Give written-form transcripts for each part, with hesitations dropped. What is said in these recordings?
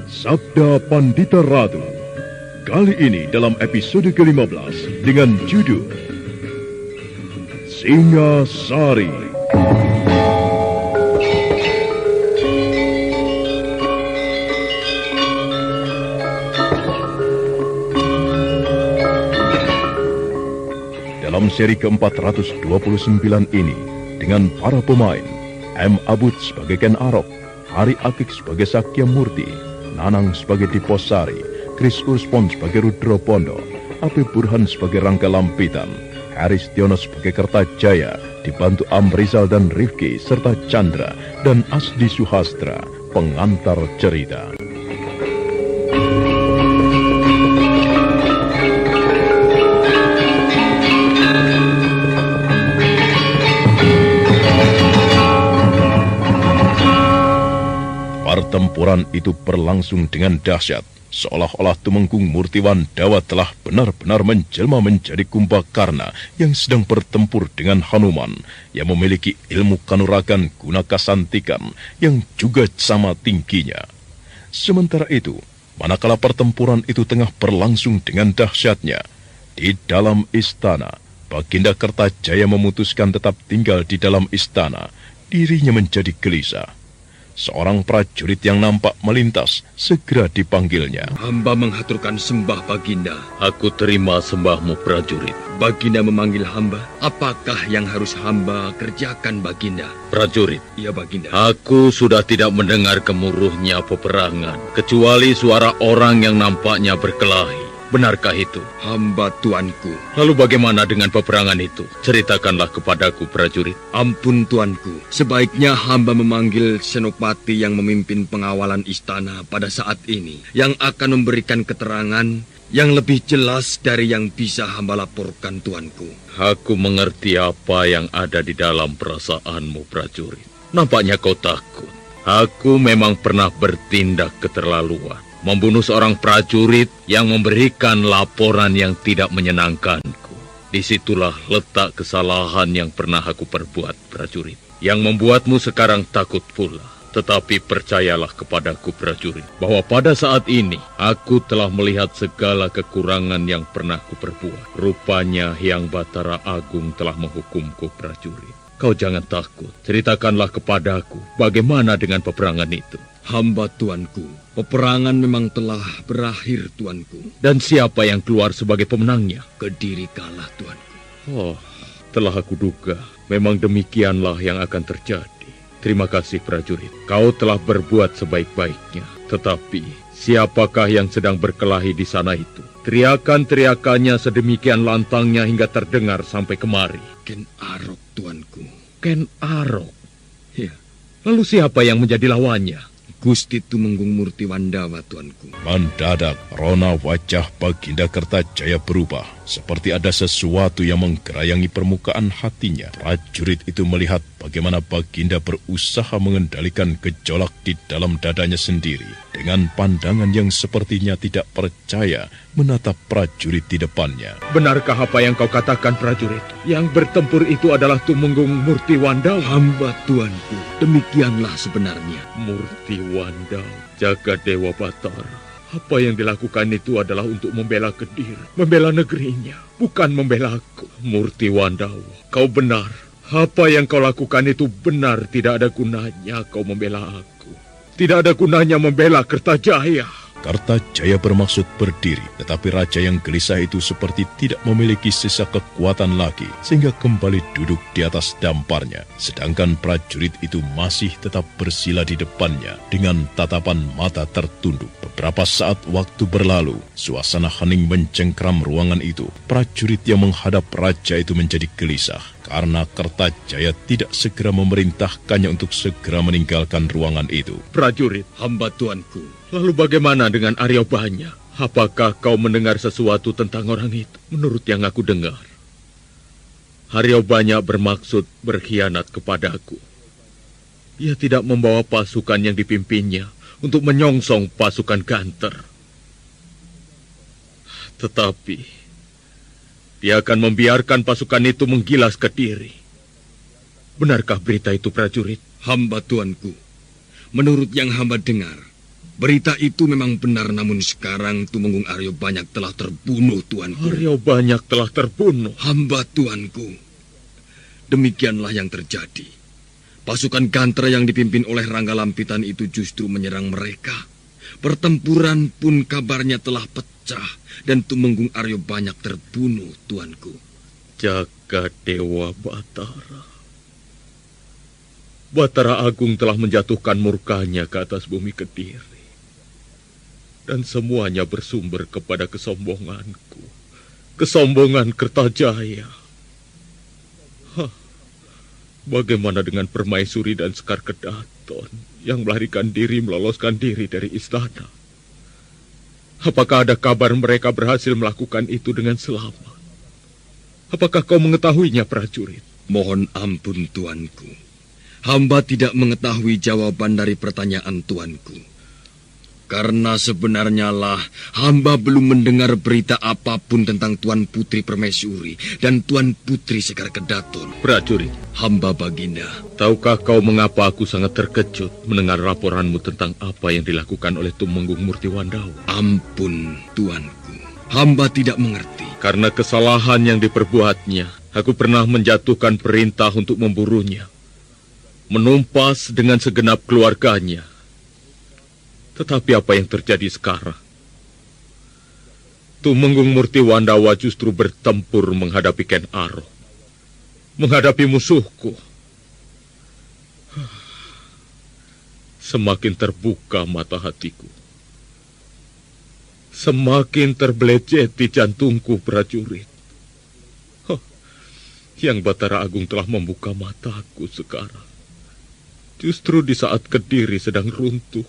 Sabda Pandita Ratu. Kali ini dalam episode ke-15 dengan judul Singasari. Dalam seri ke-429 ini, dengan para pemain, M. Abud sebagai Ken Arok, Hari Akik sebagai Sakya Murti, Nanang sebagai Diposari, Kris Urspon sebagai Rudro Pondo, Ape Burhan sebagai Rangga Lampitan, Haris Tiono sebagai Kertajaya, dibantu Amrizal dan Rifki, serta Chandra dan Asdi Suhastra, pengantar cerita. Pertempuran itu berlangsung dengan dahsyat, seolah-olah Tumenggung Murtiwandawa telah benar-benar menjelma menjadi Kumbakarna yang sedang bertempur dengan Hanuman yang memiliki ilmu kanuragan guna kasantikan yang juga sama tingginya. Sementara itu, manakala pertempuran itu tengah berlangsung dengan dahsyatnya, di dalam istana, Baginda Kertajaya memutuskan tetap tinggal di dalam istana. Dirinya menjadi gelisah. Seorang prajurit yang nampak melintas segera dipanggilnya. Hamba menghaturkan sembah Baginda. Aku terima sembahmu, prajurit. Baginda memanggil hamba. Apakah yang harus hamba kerjakan, Baginda? Prajurit. Iya, Baginda. Aku sudah tidak mendengar gemuruhnya peperangan, kecuali suara orang yang nampaknya berkelahi. Benarkah itu? Hamba tuanku. Lalu bagaimana dengan peperangan itu? Ceritakanlah kepadaku, prajurit. Ampun tuanku, sebaiknya hamba memanggil Senopati yang memimpin pengawalan istana pada saat ini, yang akan memberikan keterangan yang lebih jelas dari yang bisa hamba laporkan, tuanku. Aku mengerti apa yang ada di dalam perasaanmu, prajurit. Nampaknya kau takut. Aku memang pernah bertindak keterlaluan, membunuh seorang prajurit yang memberikan laporan yang tidak menyenangkanku. Disitulah letak kesalahan yang pernah aku perbuat, prajurit, yang membuatmu sekarang takut pula. Tetapi percayalah kepadaku, prajurit, bahwa pada saat ini aku telah melihat segala kekurangan yang pernah kuperbuat. Rupanya Hyang Batara Agung telah menghukumku, prajurit. Kau jangan takut, ceritakanlah kepadaku bagaimana dengan peperangan itu. Hamba tuanku, peperangan memang telah berakhir, tuanku. Dan siapa yang keluar sebagai pemenangnya? Kediri kalah, tuanku. Oh, telah aku duga. Memang demikianlah yang akan terjadi. Terima kasih, prajurit. Kau telah berbuat sebaik-baiknya. Tetapi, siapakah yang sedang berkelahi di sana itu? Teriakan-teriakannya sedemikian lantangnya hingga terdengar sampai kemari. Ken Arok, tuanku. Ken Arok? Ya. Lalu siapa yang menjadi lawannya? Gusti Tumenggung Murtiwandawa, tuanku. Mendadak, rona wajah Baginda Kertajaya berubah, seperti ada sesuatu yang menggerayangi permukaan hatinya. Prajurit itu melihat bagaimana Baginda berusaha mengendalikan gejolak di dalam dadanya sendiri. Dengan pandangan yang sepertinya tidak percaya menatap prajurit di depannya. Benarkah apa yang kau katakan, prajurit? Yang bertempur itu adalah Tumenggung Murtiwandawa? Hamba tuanku, demikianlah sebenarnya. Murtiwandawa, Jagadewa Batara. Apa yang dilakukan itu adalah untuk membela Kediri, membela negerinya, bukan membela aku. Murtiwandawa, kau benar. Apa yang kau lakukan itu benar, tidak ada gunanya kau membela aku. Tidak ada gunanya membela Kertajaya. Kertajaya bermaksud berdiri, tetapi raja yang gelisah itu seperti tidak memiliki sisa kekuatan lagi, sehingga kembali duduk di atas damparnya. Sedangkan prajurit itu masih tetap bersila di depannya dengan tatapan mata tertunduk. Beberapa saat waktu berlalu, suasana hening mencengkram ruangan itu. Prajurit yang menghadap raja itu menjadi gelisah, karena Kertajaya tidak segera memerintahkannya untuk segera meninggalkan ruangan itu. Prajurit, hamba tuanku. Lalu bagaimana dengan Aryabanya? Apakah kau mendengar sesuatu tentang orang itu? Menurut yang aku dengar, Aryabanya bermaksud berkhianat kepadaku. Ia tidak membawa pasukan yang dipimpinnya untuk menyongsong pasukan Ganter. Tetapi dia akan membiarkan pasukan itu menggilas Kediri. Benarkah berita itu, prajurit? Hamba tuanku, menurut yang hamba dengar, Berita itu memang benar, namun sekarang Tumenggung Aryo Banyak telah terbunuh, tuanku. Aryo Banyak telah terbunuh? Hamba, tuanku. Demikianlah yang terjadi. Pasukan Gantra yang dipimpin oleh Rangga Lampitan itu justru menyerang mereka. Pertempuran pun kabarnya telah pecah dan Tumenggung Aryo Banyak terbunuh, tuanku. Jaga Dewa Batara. Batara Agung telah menjatuhkan murkanya ke atas bumi Kediri. Dan semuanya bersumber kepada kesombonganku. Kesombongan Kertajaya. Bagaimana dengan Permaisuri dan Sekar Kedaton yang melarikan diri, meloloskan diri dari istana? Apakah ada kabar mereka berhasil melakukan itu dengan selamat? Apakah kau mengetahuinya, prajurit? Mohon ampun, tuanku. Hamba tidak mengetahui jawaban dari pertanyaan tuanku. Karena sebenarnya lah, hamba belum mendengar berita apapun tentang Tuan Putri Permaisuri dan Tuan Putri Sekar Kedaton. Prajurit, hamba Baginda. Tahukah kau mengapa aku sangat terkejut mendengar laporanmu tentang apa yang dilakukan oleh Tumenggung Murtiwandawa? Ampun, tuanku. Hamba tidak mengerti. Karena kesalahan yang diperbuatnya, aku pernah menjatuhkan perintah untuk memburunya. Menumpas dengan segenap keluarganya. Tetapi apa yang terjadi sekarang? Tumenggung Murtiwandawa justru bertempur menghadapi Ken Arok. Menghadapi musuhku. Semakin terbuka mata hatiku. Semakin terbelejeti jantungku, prajurit. Yang Batara Agung telah membuka mataku sekarang. Justru di saat Kediri sedang runtuh.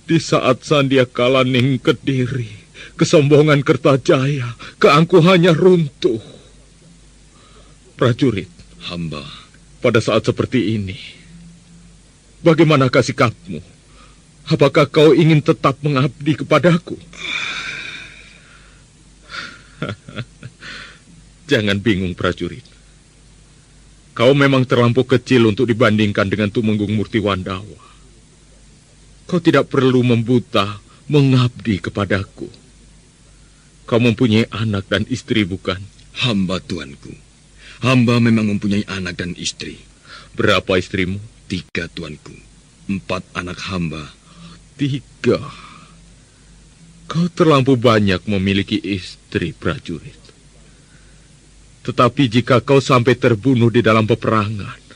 Di saat Sandiakala Ning Kediri, kesombongan Kertajaya, keangkuhannya runtuh. Prajurit, hamba, pada saat seperti ini, bagaimanakah sikapmu? Apakah kau ingin tetap mengabdi kepadaku? Jangan bingung, prajurit. Kau memang terlampau kecil untuk dibandingkan dengan Tumenggung Murtiwandawa. Kau tidak perlu membuta mengabdi kepadaku. Kau mempunyai anak dan istri, bukan? Hamba, tuanku. Hamba memang mempunyai anak dan istri. Berapa istrimu? 3, tuanku. 4 anak hamba. 3. Kau terlampau banyak memiliki istri, prajurit. Tetapi jika kau sampai terbunuh di dalam peperangan,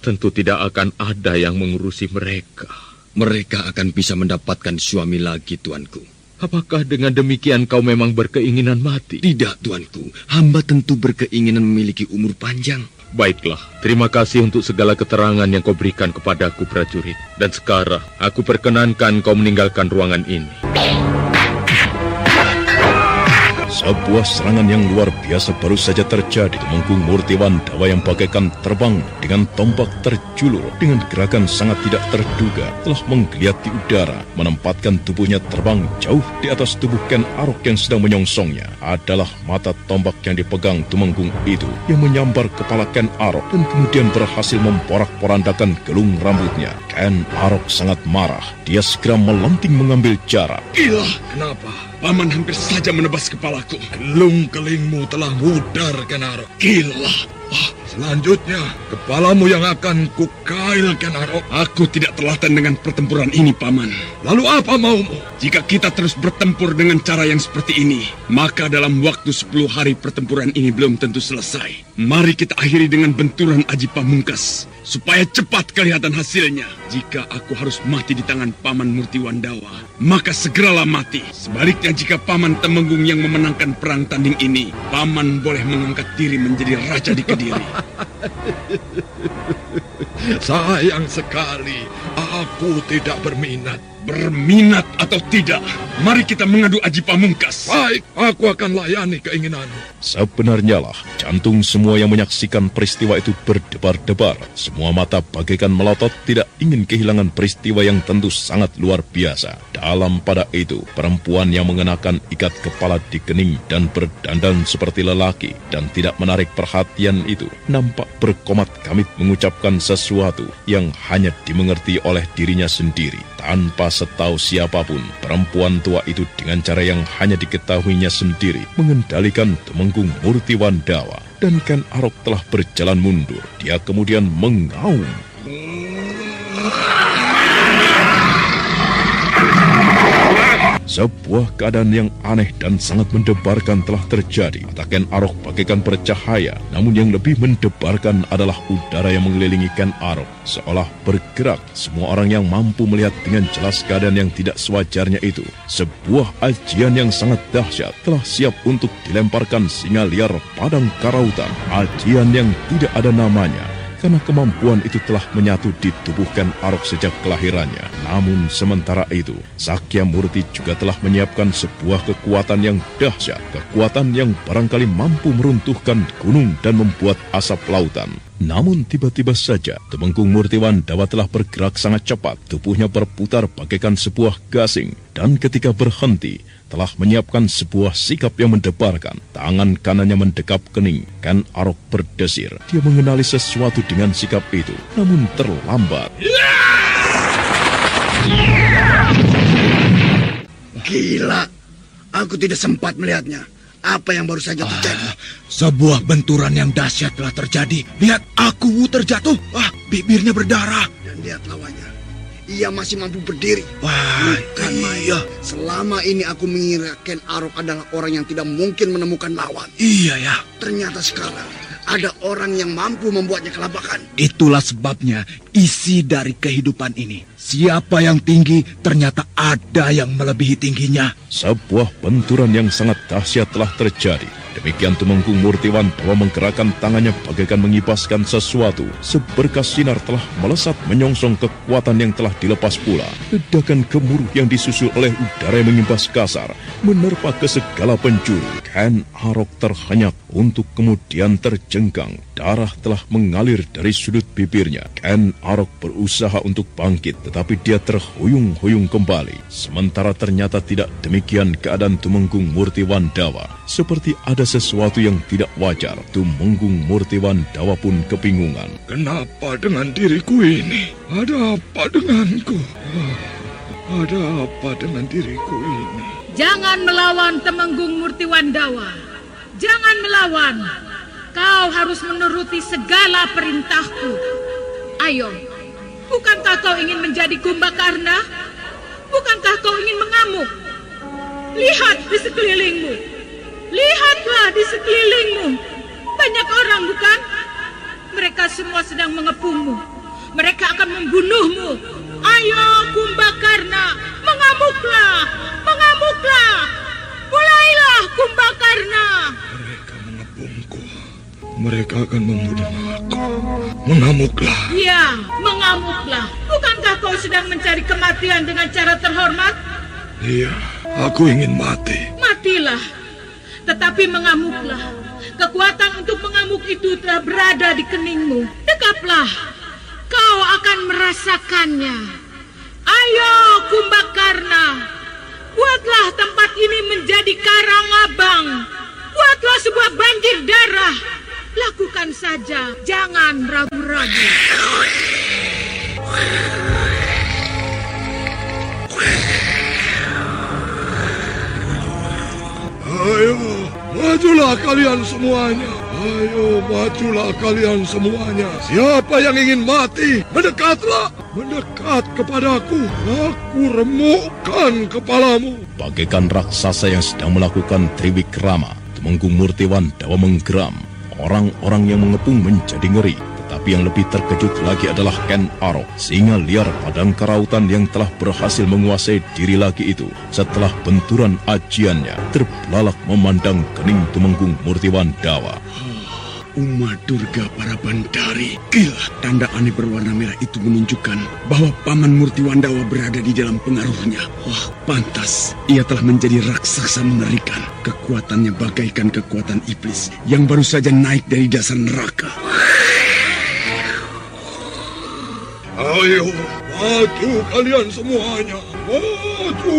tentu tidak akan ada yang mengurusi mereka. Mereka akan bisa mendapatkan suami lagi, tuanku. Apakah dengan demikian kau memang berkeinginan mati? Tidak, tuanku. Hamba tentu berkeinginan memiliki umur panjang. Baiklah, terima kasih untuk segala keterangan yang kau berikan kepadaku, prajurit. Dan sekarang, aku perkenankan kau meninggalkan ruangan ini. Sebuah serangan yang luar biasa baru saja terjadi. Tumenggung Murtiwandawa yang bagaikan terbang dengan tombak terjulur dengan gerakan sangat tidak terduga telah menggeliat di udara, menempatkan tubuhnya terbang jauh di atas tubuh Ken Arok yang sedang menyongsongnya. Adalah mata tombak yang dipegang Tumenggung itu yang menyambar kepala Ken Arok dan kemudian berhasil memporak-porandakan gelung rambutnya. Ken Arok sangat marah. Dia segera melenting mengambil jarak. Gila, kenapa? Paman hampir saja menebas kepalaku. Gelung kelingmu telah mudar, Ken Arok. Gila. Selanjutnya, kepalamu yang akan kukail, Ken Arok. Aku tidak telaten dengan pertempuran ini, Paman. Lalu apa maumu? Jika kita terus bertempur dengan cara yang seperti ini, maka dalam waktu 10 hari pertempuran ini belum tentu selesai. Mari kita akhiri dengan benturan Aji Pamungkas, supaya cepat kelihatan hasilnya. Jika aku harus mati di tangan Paman Murtiwandawa, maka segeralah mati. Sebaliknya, jika Paman Temenggung yang memenangkan perang tanding ini, Paman boleh mengangkat diri menjadi raja di Kediri. Sayang sekali, aku tidak berminat. Berminat atau tidak, mari kita mengadu Aji Pamungkas. Baik, aku akan layani keinginanmu. Sebenarnya lah, jantung semua yang menyaksikan peristiwa itu berdebar-debar. Semua mata bagaikan melotot, tidak ingin kehilangan peristiwa yang tentu sangat luar biasa. Dalam pada itu, perempuan yang mengenakan ikat kepala di kening dan berdandan seperti lelaki dan tidak menarik perhatian itu nampak berkomat-kamit mengucapkan sesuatu yang hanya dimengerti oleh dirinya sendiri. Tanpa setahu siapapun, perempuan tua itu dengan cara yang hanya diketahuinya sendiri mengendalikan Tumenggung Murtiwandawa, dan Ken Arok telah berjalan mundur. Dia kemudian mengaum. Sebuah keadaan yang aneh dan sangat mendebarkan telah terjadi. Mata Ken Arok bagaikan bercahaya, namun yang lebih mendebarkan adalah udara yang mengelilingi Ken Arok, seolah bergerak. Semua orang yang mampu melihat dengan jelas keadaan yang tidak sewajarnya itu. Sebuah ajian yang sangat dahsyat telah siap untuk dilemparkan singa liar padang karautan. Ajian yang tidak ada namanya, karena kemampuan itu telah menyatu di tubuh Ken Arok sejak kelahirannya. Namun sementara itu, Sakya Murti juga telah menyiapkan sebuah kekuatan yang dahsyat. Kekuatan yang barangkali mampu meruntuhkan gunung dan membuat asap lautan. Namun tiba-tiba saja, Tumenggung Murtiwandawa telah bergerak sangat cepat. Tubuhnya berputar bagaikan sebuah gasing. Dan ketika berhenti, telah menyiapkan sebuah sikap yang mendebarkan. Tangan kanannya mendekap kening. Ken Arok berdesir. Dia mengenali sesuatu dengan sikap itu, namun terlambat. Gila, aku tidak sempat melihatnya. Apa yang baru saja terjadi? Sebuah benturan yang dahsyat telah terjadi. Lihat, aku terjatuh. Bibirnya berdarah. Dan lihat lawannya. Ia masih mampu berdiri. Wah, bukan main. Selama ini aku mengira Ken Arok adalah orang yang tidak mungkin menemukan lawan. Iya ya. Ternyata sekarang ada orang yang mampu membuatnya kelabakan. Itulah sebabnya isi dari kehidupan ini. Siapa yang tinggi, ternyata ada yang melebihi tingginya. Sebuah benturan yang sangat dahsyat telah terjadi. Demikian Tumenggung Murtiwandawa menggerakkan tangannya bagaikan mengibaskan sesuatu. Seberkas sinar telah melesat menyongsong kekuatan yang telah dilepas pula. Ledakan gemuruh yang disusul oleh udara yang mengimbas kasar menerpa ke segala penjuru. Ken Arok terhenyak untuk kemudian terjengkang. Darah telah mengalir dari sudut bibirnya. Ken Arok berusaha untuk bangkit, tetapi dia terhuyung-huyung kembali. Sementara ternyata tidak demikian keadaan Tumenggung Murtiwandawa. Seperti ada sesuatu yang tidak wajar. Tumenggung Murtiwandawa pun kebingungan. Kenapa dengan diriku ini? Ada apa denganku? Ada apa dengan diriku ini? Jangan melawan Tumenggung Murtiwandawa. Jangan melawan. Kau harus menuruti segala perintahku. Ayo, bukankah kau ingin menjadi Kumbakarna? Bukankah kau ingin mengamuk? Lihat di sekelilingmu. Lihatlah di sekelilingmu. Banyak orang, bukan? Mereka semua sedang mengepungmu. Mereka akan membunuhmu. Ayo, Kumbakarna, mengamuklah. Mengamuklah. Mulailah, Kumbakarna. Mereka mengepungku. Mereka akan membunuh aku. Mengamuklah. Ya, mengamuklah. Bukankah kau sedang mencari kematian dengan cara terhormat? Iya, aku ingin mati. Matilah. Tetapi mengamuklah. Kekuatan untuk mengamuk itu telah berada di keningmu. Dekaplah. Kau akan merasakannya. Ayo, Kumbakarna. Buatlah tempat ini menjadi Karangabang. Buatlah sebuah banjir darah. Lakukan saja. Jangan ragu-ragu. Ayo, majulah kalian semuanya. Ayo, majulah kalian semuanya. Siapa yang ingin mati, mendekatlah. Mendekat kepadaku. Aku remukkan kepalamu. Bagaikan raksasa yang sedang melakukan triwikrama, Tumenggung Murtiwandawa menggeram. Orang-orang yang mengepung menjadi ngeri. Tapi yang lebih terkejut lagi adalah Ken Arok, singa liar padang karautan yang telah berhasil menguasai diri lagi itu. Setelah benturan ajiannya, terbelalak memandang kening Tumenggung Murtiwandawa. Uma Durga para Bandari. Gila, tanda aneh berwarna merah itu menunjukkan bahwa Paman Murtiwandawa berada di dalam pengaruhnya. Wah, pantas. Ia telah menjadi raksasa mengerikan. Kekuatannya bagaikan kekuatan iblis yang baru saja naik dari dasar neraka. Ayo, Maju kalian semuanya. Maju.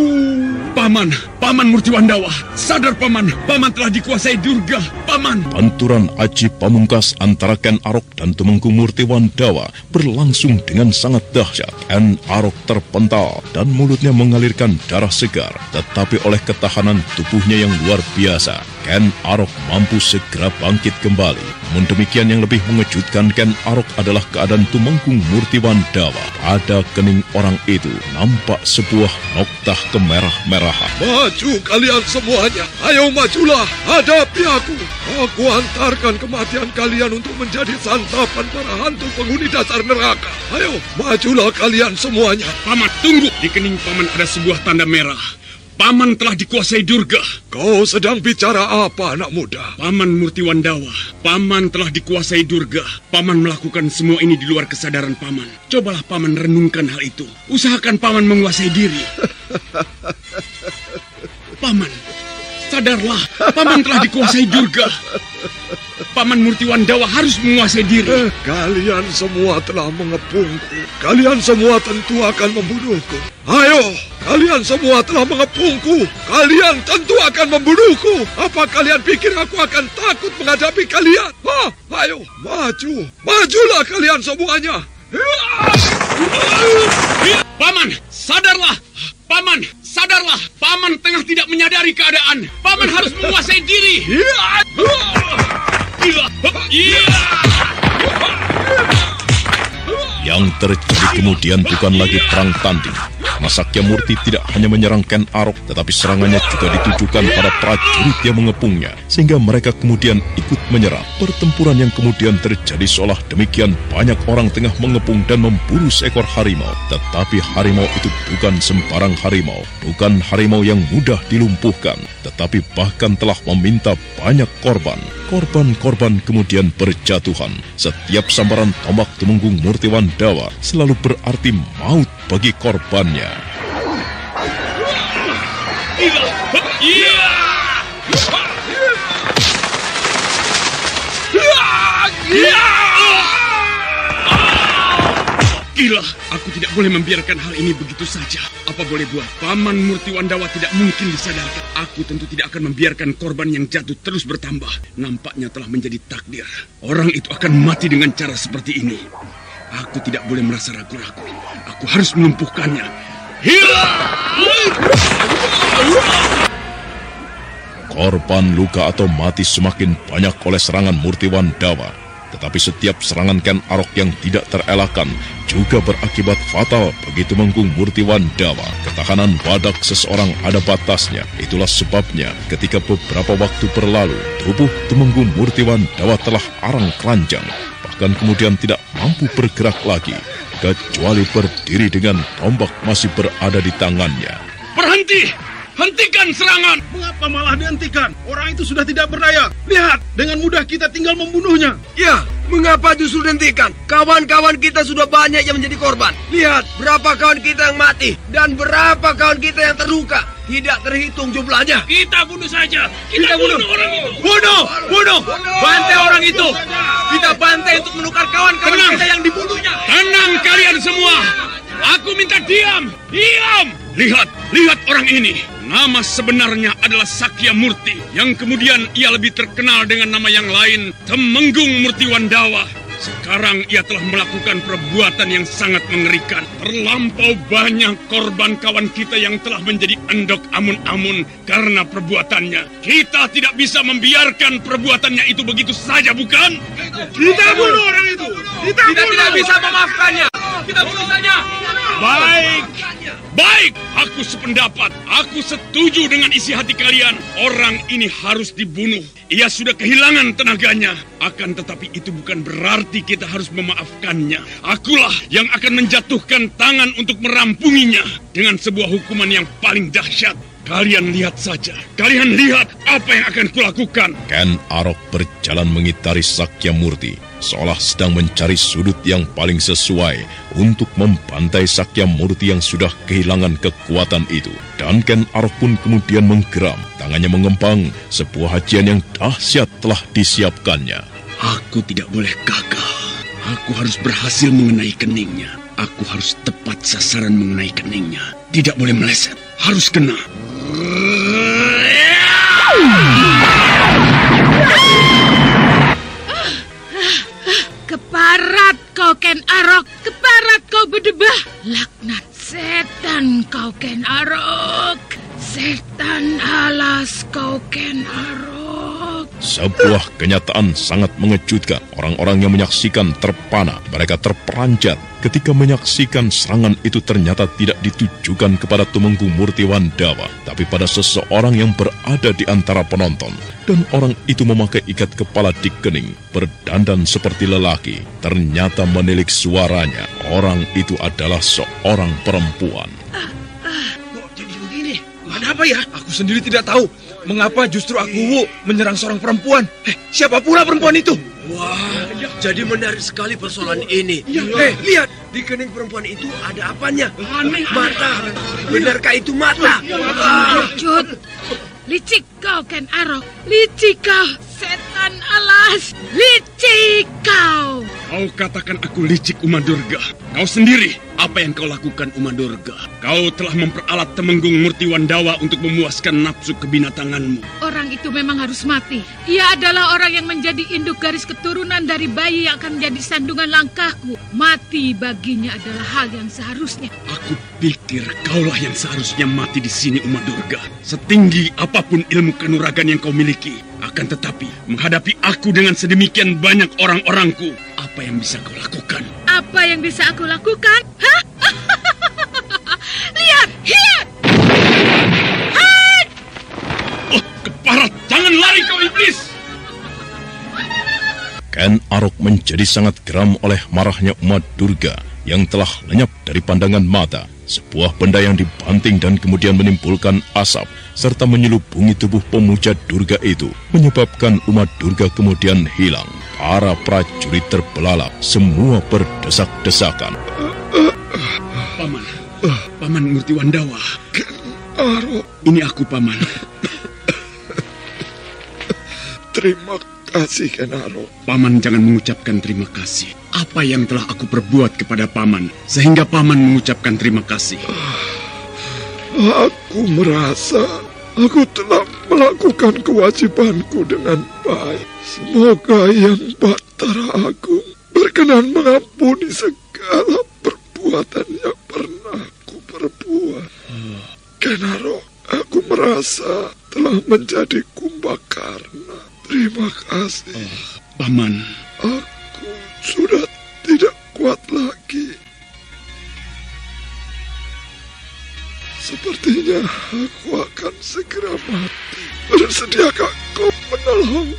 Paman Murtiwandawa. Sadar Paman telah dikuasai Durga. Paman. Panturan aji pamungkas antara Ken Arok dan Tumenggung Murtiwandawa berlangsung dengan sangat dahsyat. Ken Arok terpental dan mulutnya mengalirkan darah segar. Tetapi oleh ketahanan tubuhnya yang luar biasa, Ken Arok mampu segera bangkit kembali. Namun demikian, yang lebih mengejutkan Ken Arok adalah keadaan Tumenggung Murtiwandawa. Pada kening orang itu nampak sebuah noktah kemerah-merahan. Maju kalian semuanya. Ayo majulah, hadapi aku. Aku antarkan kematian kalian untuk menjadi santapan para hantu penghuni dasar neraka. Ayo, majulah kalian semuanya. Paman, tunggu. Di kening Paman ada sebuah tanda merah. Paman telah dikuasai Durga. Kau sedang bicara apa, anak muda? Paman Murtiwandawa, Paman telah dikuasai Durga. Paman melakukan semua ini di luar kesadaran Paman. Cobalah Paman renungkan hal itu. Usahakan Paman menguasai diri. Paman, sadarlah. Paman telah dikuasai Durga. Paman Murtiwandawa harus menguasai diri. Kalian semua telah mengepungku. Kalian semua tentu akan membunuhku. Ayo, kalian semua telah mengepungku. Kalian tentu akan membunuhku. Apa kalian pikir aku akan takut menghadapi kalian? Ayo, maju. Majulah kalian semuanya. Paman, sadarlah. Paman, sadarlah. Paman tengah tidak menyadari keadaan. Paman harus menguasai diri. Yang terjadi kemudian bukan lagi perang tanding. Karena Sakyamurti tidak hanya menyerang Ken Arok, tetapi serangannya juga ditujukan pada prajurit yang mengepungnya, sehingga mereka kemudian ikut menyerang. Pertempuran yang kemudian terjadi seolah demikian banyak orang tengah mengepung dan memburu seekor harimau. Tetapi harimau itu bukan sembarang harimau, bukan harimau yang mudah dilumpuhkan, tetapi bahkan telah meminta banyak korban. Korban-korban kemudian berjatuhan. Setiap sambaran tombak Tumenggung Murtiwandawa selalu berarti maut bagi korbannya. Gila, aku tidak boleh membiarkan hal ini begitu saja. Apa boleh buat? Paman Murtiwandawa tidak mungkin disadarkan. Aku tentu tidak akan membiarkan korban yang jatuh terus bertambah. Nampaknya telah menjadi takdir. Orang itu akan mati dengan cara seperti ini. Aku tidak boleh merasa ragu-ragu. Aku harus melumpuhkannya. Korban luka atau mati semakin banyak oleh serangan Murtiwandawa. Tetapi setiap serangan Ken Arok yang tidak terelakkan juga berakibat fatal bagi Tumenggung Murtiwandawa. Ketahanan badak seseorang ada batasnya. Itulah sebabnya ketika beberapa waktu berlalu, tubuh Tumenggung Murtiwandawa telah arang keranjang. Bahkan kemudian tidak mampu bergerak lagi, kecuali berdiri dengan tombak masih berada di tangannya. Berhenti! Hentikan serangan! Mengapa malah dihentikan? Orang itu sudah tidak berdaya. Lihat, dengan mudah kita tinggal membunuhnya. Ya, mengapa justru dihentikan? Kawan-kawan kita sudah banyak yang menjadi korban. Lihat, berapa kawan kita yang mati dan berapa kawan kita yang terluka. Tidak terhitung jumlahnya. Kita bunuh saja. Kita bunuh orang itu. Bunuh! Bantai orang itu. Kita bantai untuk menukar kawan-kawan kita yang dibunuhnya. Tenang kalian semua. Aku minta diam. Lihat orang ini. Nama sebenarnya adalah Sakyamurti, yang kemudian ia lebih terkenal dengan nama yang lain, Tumenggung Murtiwandawa. Sekarang ia telah melakukan perbuatan yang sangat mengerikan. Terlampau banyak korban kawan kita yang telah menjadi endok amun-amun karena perbuatannya. Kita tidak bisa membiarkan perbuatannya itu begitu saja, bukan? Kita bunuh orang itu. Kita tidak bisa memaafkannya. Kita bunuh saja. Baik, aku sependapat. Aku setuju dengan isi hati kalian. Orang ini harus dibunuh. Ia sudah kehilangan tenaganya. Akan tetapi itu bukan berarti kita harus memaafkannya. Akulah yang akan menjatuhkan tangan untuk merampunginya dengan sebuah hukuman yang paling dahsyat. Kalian lihat saja. Kalian lihat apa yang akan kulakukan. Ken Arok berjalan mengitari Sakyamurti, seolah sedang mencari sudut yang paling sesuai untuk membantai Sakyamurti yang sudah kehilangan kekuatan itu. Dan Ken Arok pun kemudian menggeram, tangannya mengempang, sebuah hajian yang dahsyat telah disiapkannya. Aku tidak boleh gagal. Aku harus berhasil mengenai keningnya. Aku harus tepat sasaran mengenai keningnya. Tidak boleh meleset. Harus kena. Keparat kau Ken Arok, keparat kau berdebah. Laknat setan kau Ken Arok. Setan alas kau Ken Arok. Sebuah kenyataan sangat mengejutkan. Orang-orang yang menyaksikan terpana. Mereka terperanjat ketika menyaksikan serangan itu ternyata tidak ditujukan kepada Tumenggung Murtiwandawa, tapi pada seseorang yang berada di antara penonton. Dan orang itu memakai ikat kepala di kening, berdandan seperti lelaki. Ternyata menilik suaranya, orang itu adalah seorang perempuan. Kok jadi begini? Ada apa ya? Aku sendiri tidak tahu. Mengapa justru aku menyerang seorang perempuan? Siapa pula perempuan itu? Wah, jadi menarik sekali persoalan ini. Lihat. Di kening perempuan itu ada apanya? Mata. Benarkah itu mata? Cut. Licik kau Ken Arok. Licik kau setan alas. Licik kau. Kau katakan aku licik, Uma Durga. Kau sendiri, apa yang kau lakukan, Uma Durga? Kau telah memperalat Temenggung Murtiwandawa untuk memuaskan nafsu kebinatanganmu. Orang itu memang harus mati. Ia adalah orang yang menjadi induk garis keturunan dari bayi yang akan menjadi sandungan langkahku. Mati baginya adalah hal yang seharusnya. Aku pikir kaulah yang seharusnya mati di sini, Uma Durga. Setinggi apapun ilmu kanuragan yang kau miliki, akan tetapi menghadapi aku dengan sedemikian banyak orang-orangku, apa yang bisa kau lakukan? Apa yang bisa aku lakukan? Hah? Lihat! Oh, keparat! Jangan lari kau iblis! Ken Arok menjadi sangat geram oleh marahnya Uma Durga yang telah lenyap dari pandangan mata. Sebuah benda yang dibanting dan kemudian menimbulkan asap serta menyelubungi tubuh pemuja Durga itu menyebabkan Uma Durga kemudian hilang. Para prajurit terbelalak, semua berdesak-desakan. Paman Murtiwandawa. Arok, Ini aku, Paman. terima kasih Ken Arok. Paman jangan mengucapkan terima kasih. Apa yang telah aku perbuat kepada Paman sehingga Paman mengucapkan terima kasih? Aku merasa aku telah melakukan kewajibanku dengan baik. Semoga Yang Batara Agung berkenan mengampuni segala perbuatan yang pernah aku perbuat. Ken Arok, aku merasa telah menjadi Kumbakarna. Terima kasih. Paman, Aku sudah tidak kuat lagi. Sepertinya aku akan segera mati. Bersediakah kau menolong?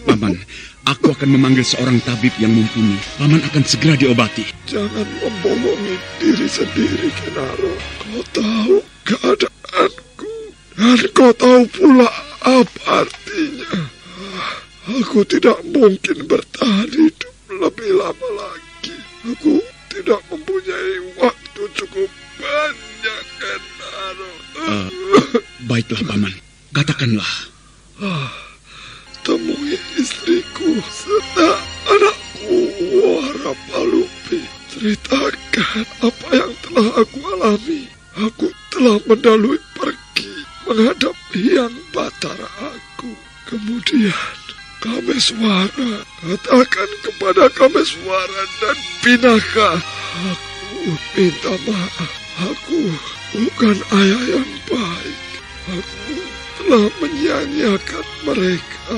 Paman, aku akan memanggil seorang tabib yang mumpuni. Paman akan segera diobati. Jangan membohongi diri sendiri, Ken Arok. Kau tahu keadaanku. Dan kau tahu pula apa artinya. Aku tidak mungkin bertahan hidup lebih lama lagi. Aku tidak mempunyai waktu cukup banyak, Ken Arok. Baiklah, Paman. Katakanlah. Temui istriku serta anakku Warapalupi. Ceritakan apa yang telah aku alami. Aku telah mendalui pergi menghadap Hyang Batara Agung. Kemudian Kameswara, katakan kepada Kameswara dan Pinaka, aku minta maaf. Aku bukan ayah yang baik. Aku telah menyia-nyiakan mereka.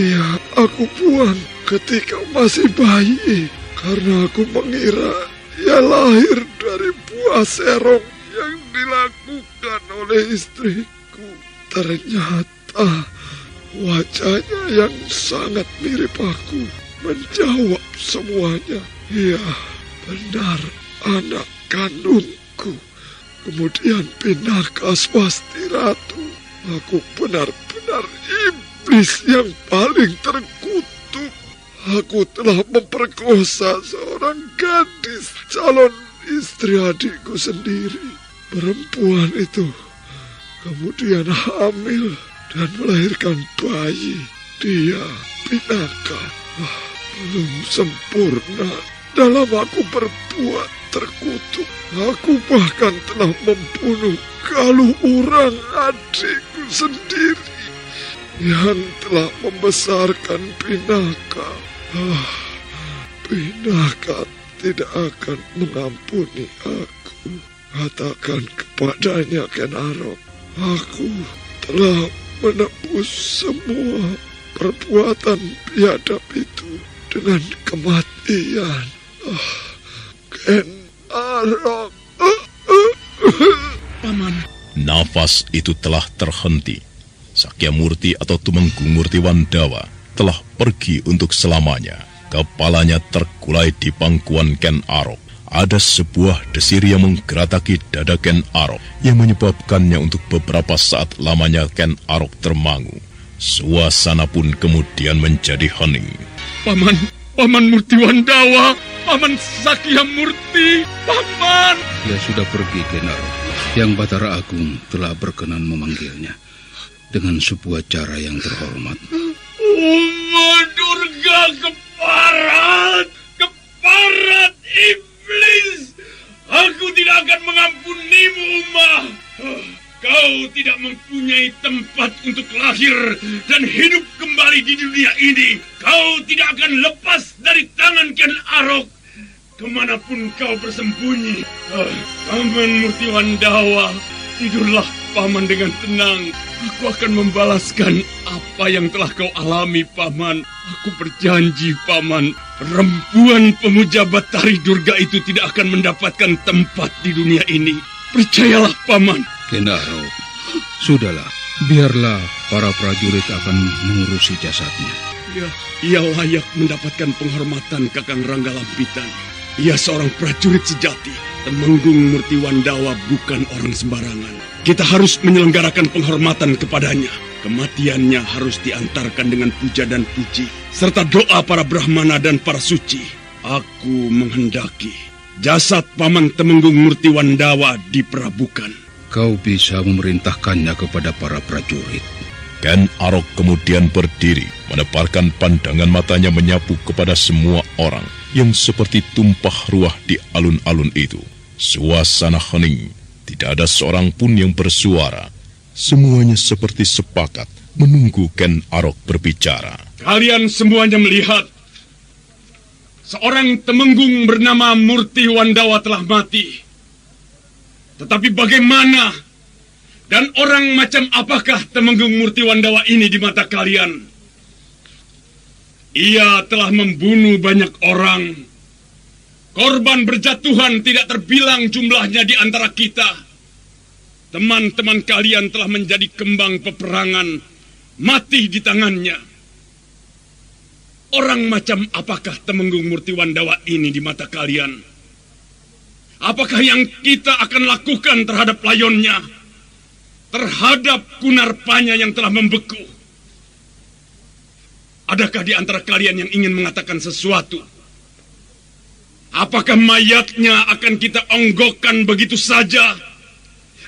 Ya, aku buang ketika masih bayi. Karena aku mengira ia lahir dari buah serong yang dilakukan oleh istriku. Ternyata wajahnya yang sangat mirip aku menjawab semuanya. Ya, benar anak kandungku. Kemudian Pinaka Swasti Ratu. Aku benar-benar iblis yang paling terkutuk. Aku telah memperkosa seorang gadis calon istri adikku sendiri. Perempuan itu kemudian hamil dan melahirkan bayi. Dia, Pinaka, belum sempurna dalam aku berbuat terkutuk. Aku bahkan telah membunuh Galuh Urang, adikku sendiri, yang telah membesarkan Pinaka. Pinaka tidak akan mengampuni aku. Katakan kepadanya, Ken Arok, aku telah menebus semua perbuatan biadab itu dengan kematian. Ken Arok. Paman. Nafas itu telah terhenti. Sakyamurti atau Tumenggung Murtiwandawa telah pergi untuk selamanya. Kepalanya terkulai di pangkuan Ken Arok. Ada sebuah desir yang menggerataki dada Ken Arok yang menyebabkannya untuk beberapa saat lamanya Ken Arok termangu. Suasana pun kemudian menjadi hening. Paman Murtiwandawa, Paman Sakyamurti, Paman. Dia sudah pergi, Ken Arok. Yang Batara Agung telah berkenan memanggilnya dengan sebuah cara yang terhormat. Uma Durga keparat iblis. Aku tidak akan mengampunimu, Uma. Kau tidak mempunyai tempat untuk lahir dan hidup kembali di dunia ini. Kau tidak akan lepas dari tangan Ken Arok kemanapun kau bersembunyi. Paman Murtiwandawa, tidurlah Paman dengan tenang. Aku akan membalaskan apa yang telah kau alami, Paman. Aku berjanji, Paman, perempuan pemuja Batari Durga itu tidak akan mendapatkan tempat di dunia ini. Percayalah, Paman. Ken Arok, sudahlah. Biarlah para prajurit akan mengurusi jasadnya. Ia layak mendapatkan penghormatan Kakang Rangga Lampitan. Ia seorang prajurit sejati. Tumenggung Murtiwandawa bukan orang sembarangan. Kita harus menyelenggarakan penghormatan kepadanya. Kematiannya harus diantarkan dengan puja dan puji, serta doa para Brahmana dan para suci. Aku menghendaki jasad Paman Tumenggung Murtiwandawa diperabukan. Kau bisa memerintahkannya kepada para prajurit. Ken Arok kemudian berdiri, menebarkan pandangan matanya menyapu kepada semua orang yang seperti tumpah ruah di alun-alun itu. Suasana hening, tidak ada seorang pun yang bersuara. Semuanya seperti sepakat menunggu Ken Arok berbicara. Kalian semuanya melihat seorang Tumenggung bernama Murtiwandawa telah mati. Tetapi bagaimana dan orang macam apakah Tumenggung Murtiwandawa ini di mata kalian? Ia telah membunuh banyak orang. Korban berjatuhan tidak terbilang jumlahnya di antara kita. Teman-teman kalian telah menjadi kembang peperangan, mati di tangannya. Orang macam apakah Tumenggung Murtiwandawa ini di mata kalian? Apakah yang kita akan lakukan terhadap layonnya? Terhadap Kunarpanya yang telah membeku? Adakah di antara kalian yang ingin mengatakan sesuatu? Apakah mayatnya akan kita onggokkan begitu saja?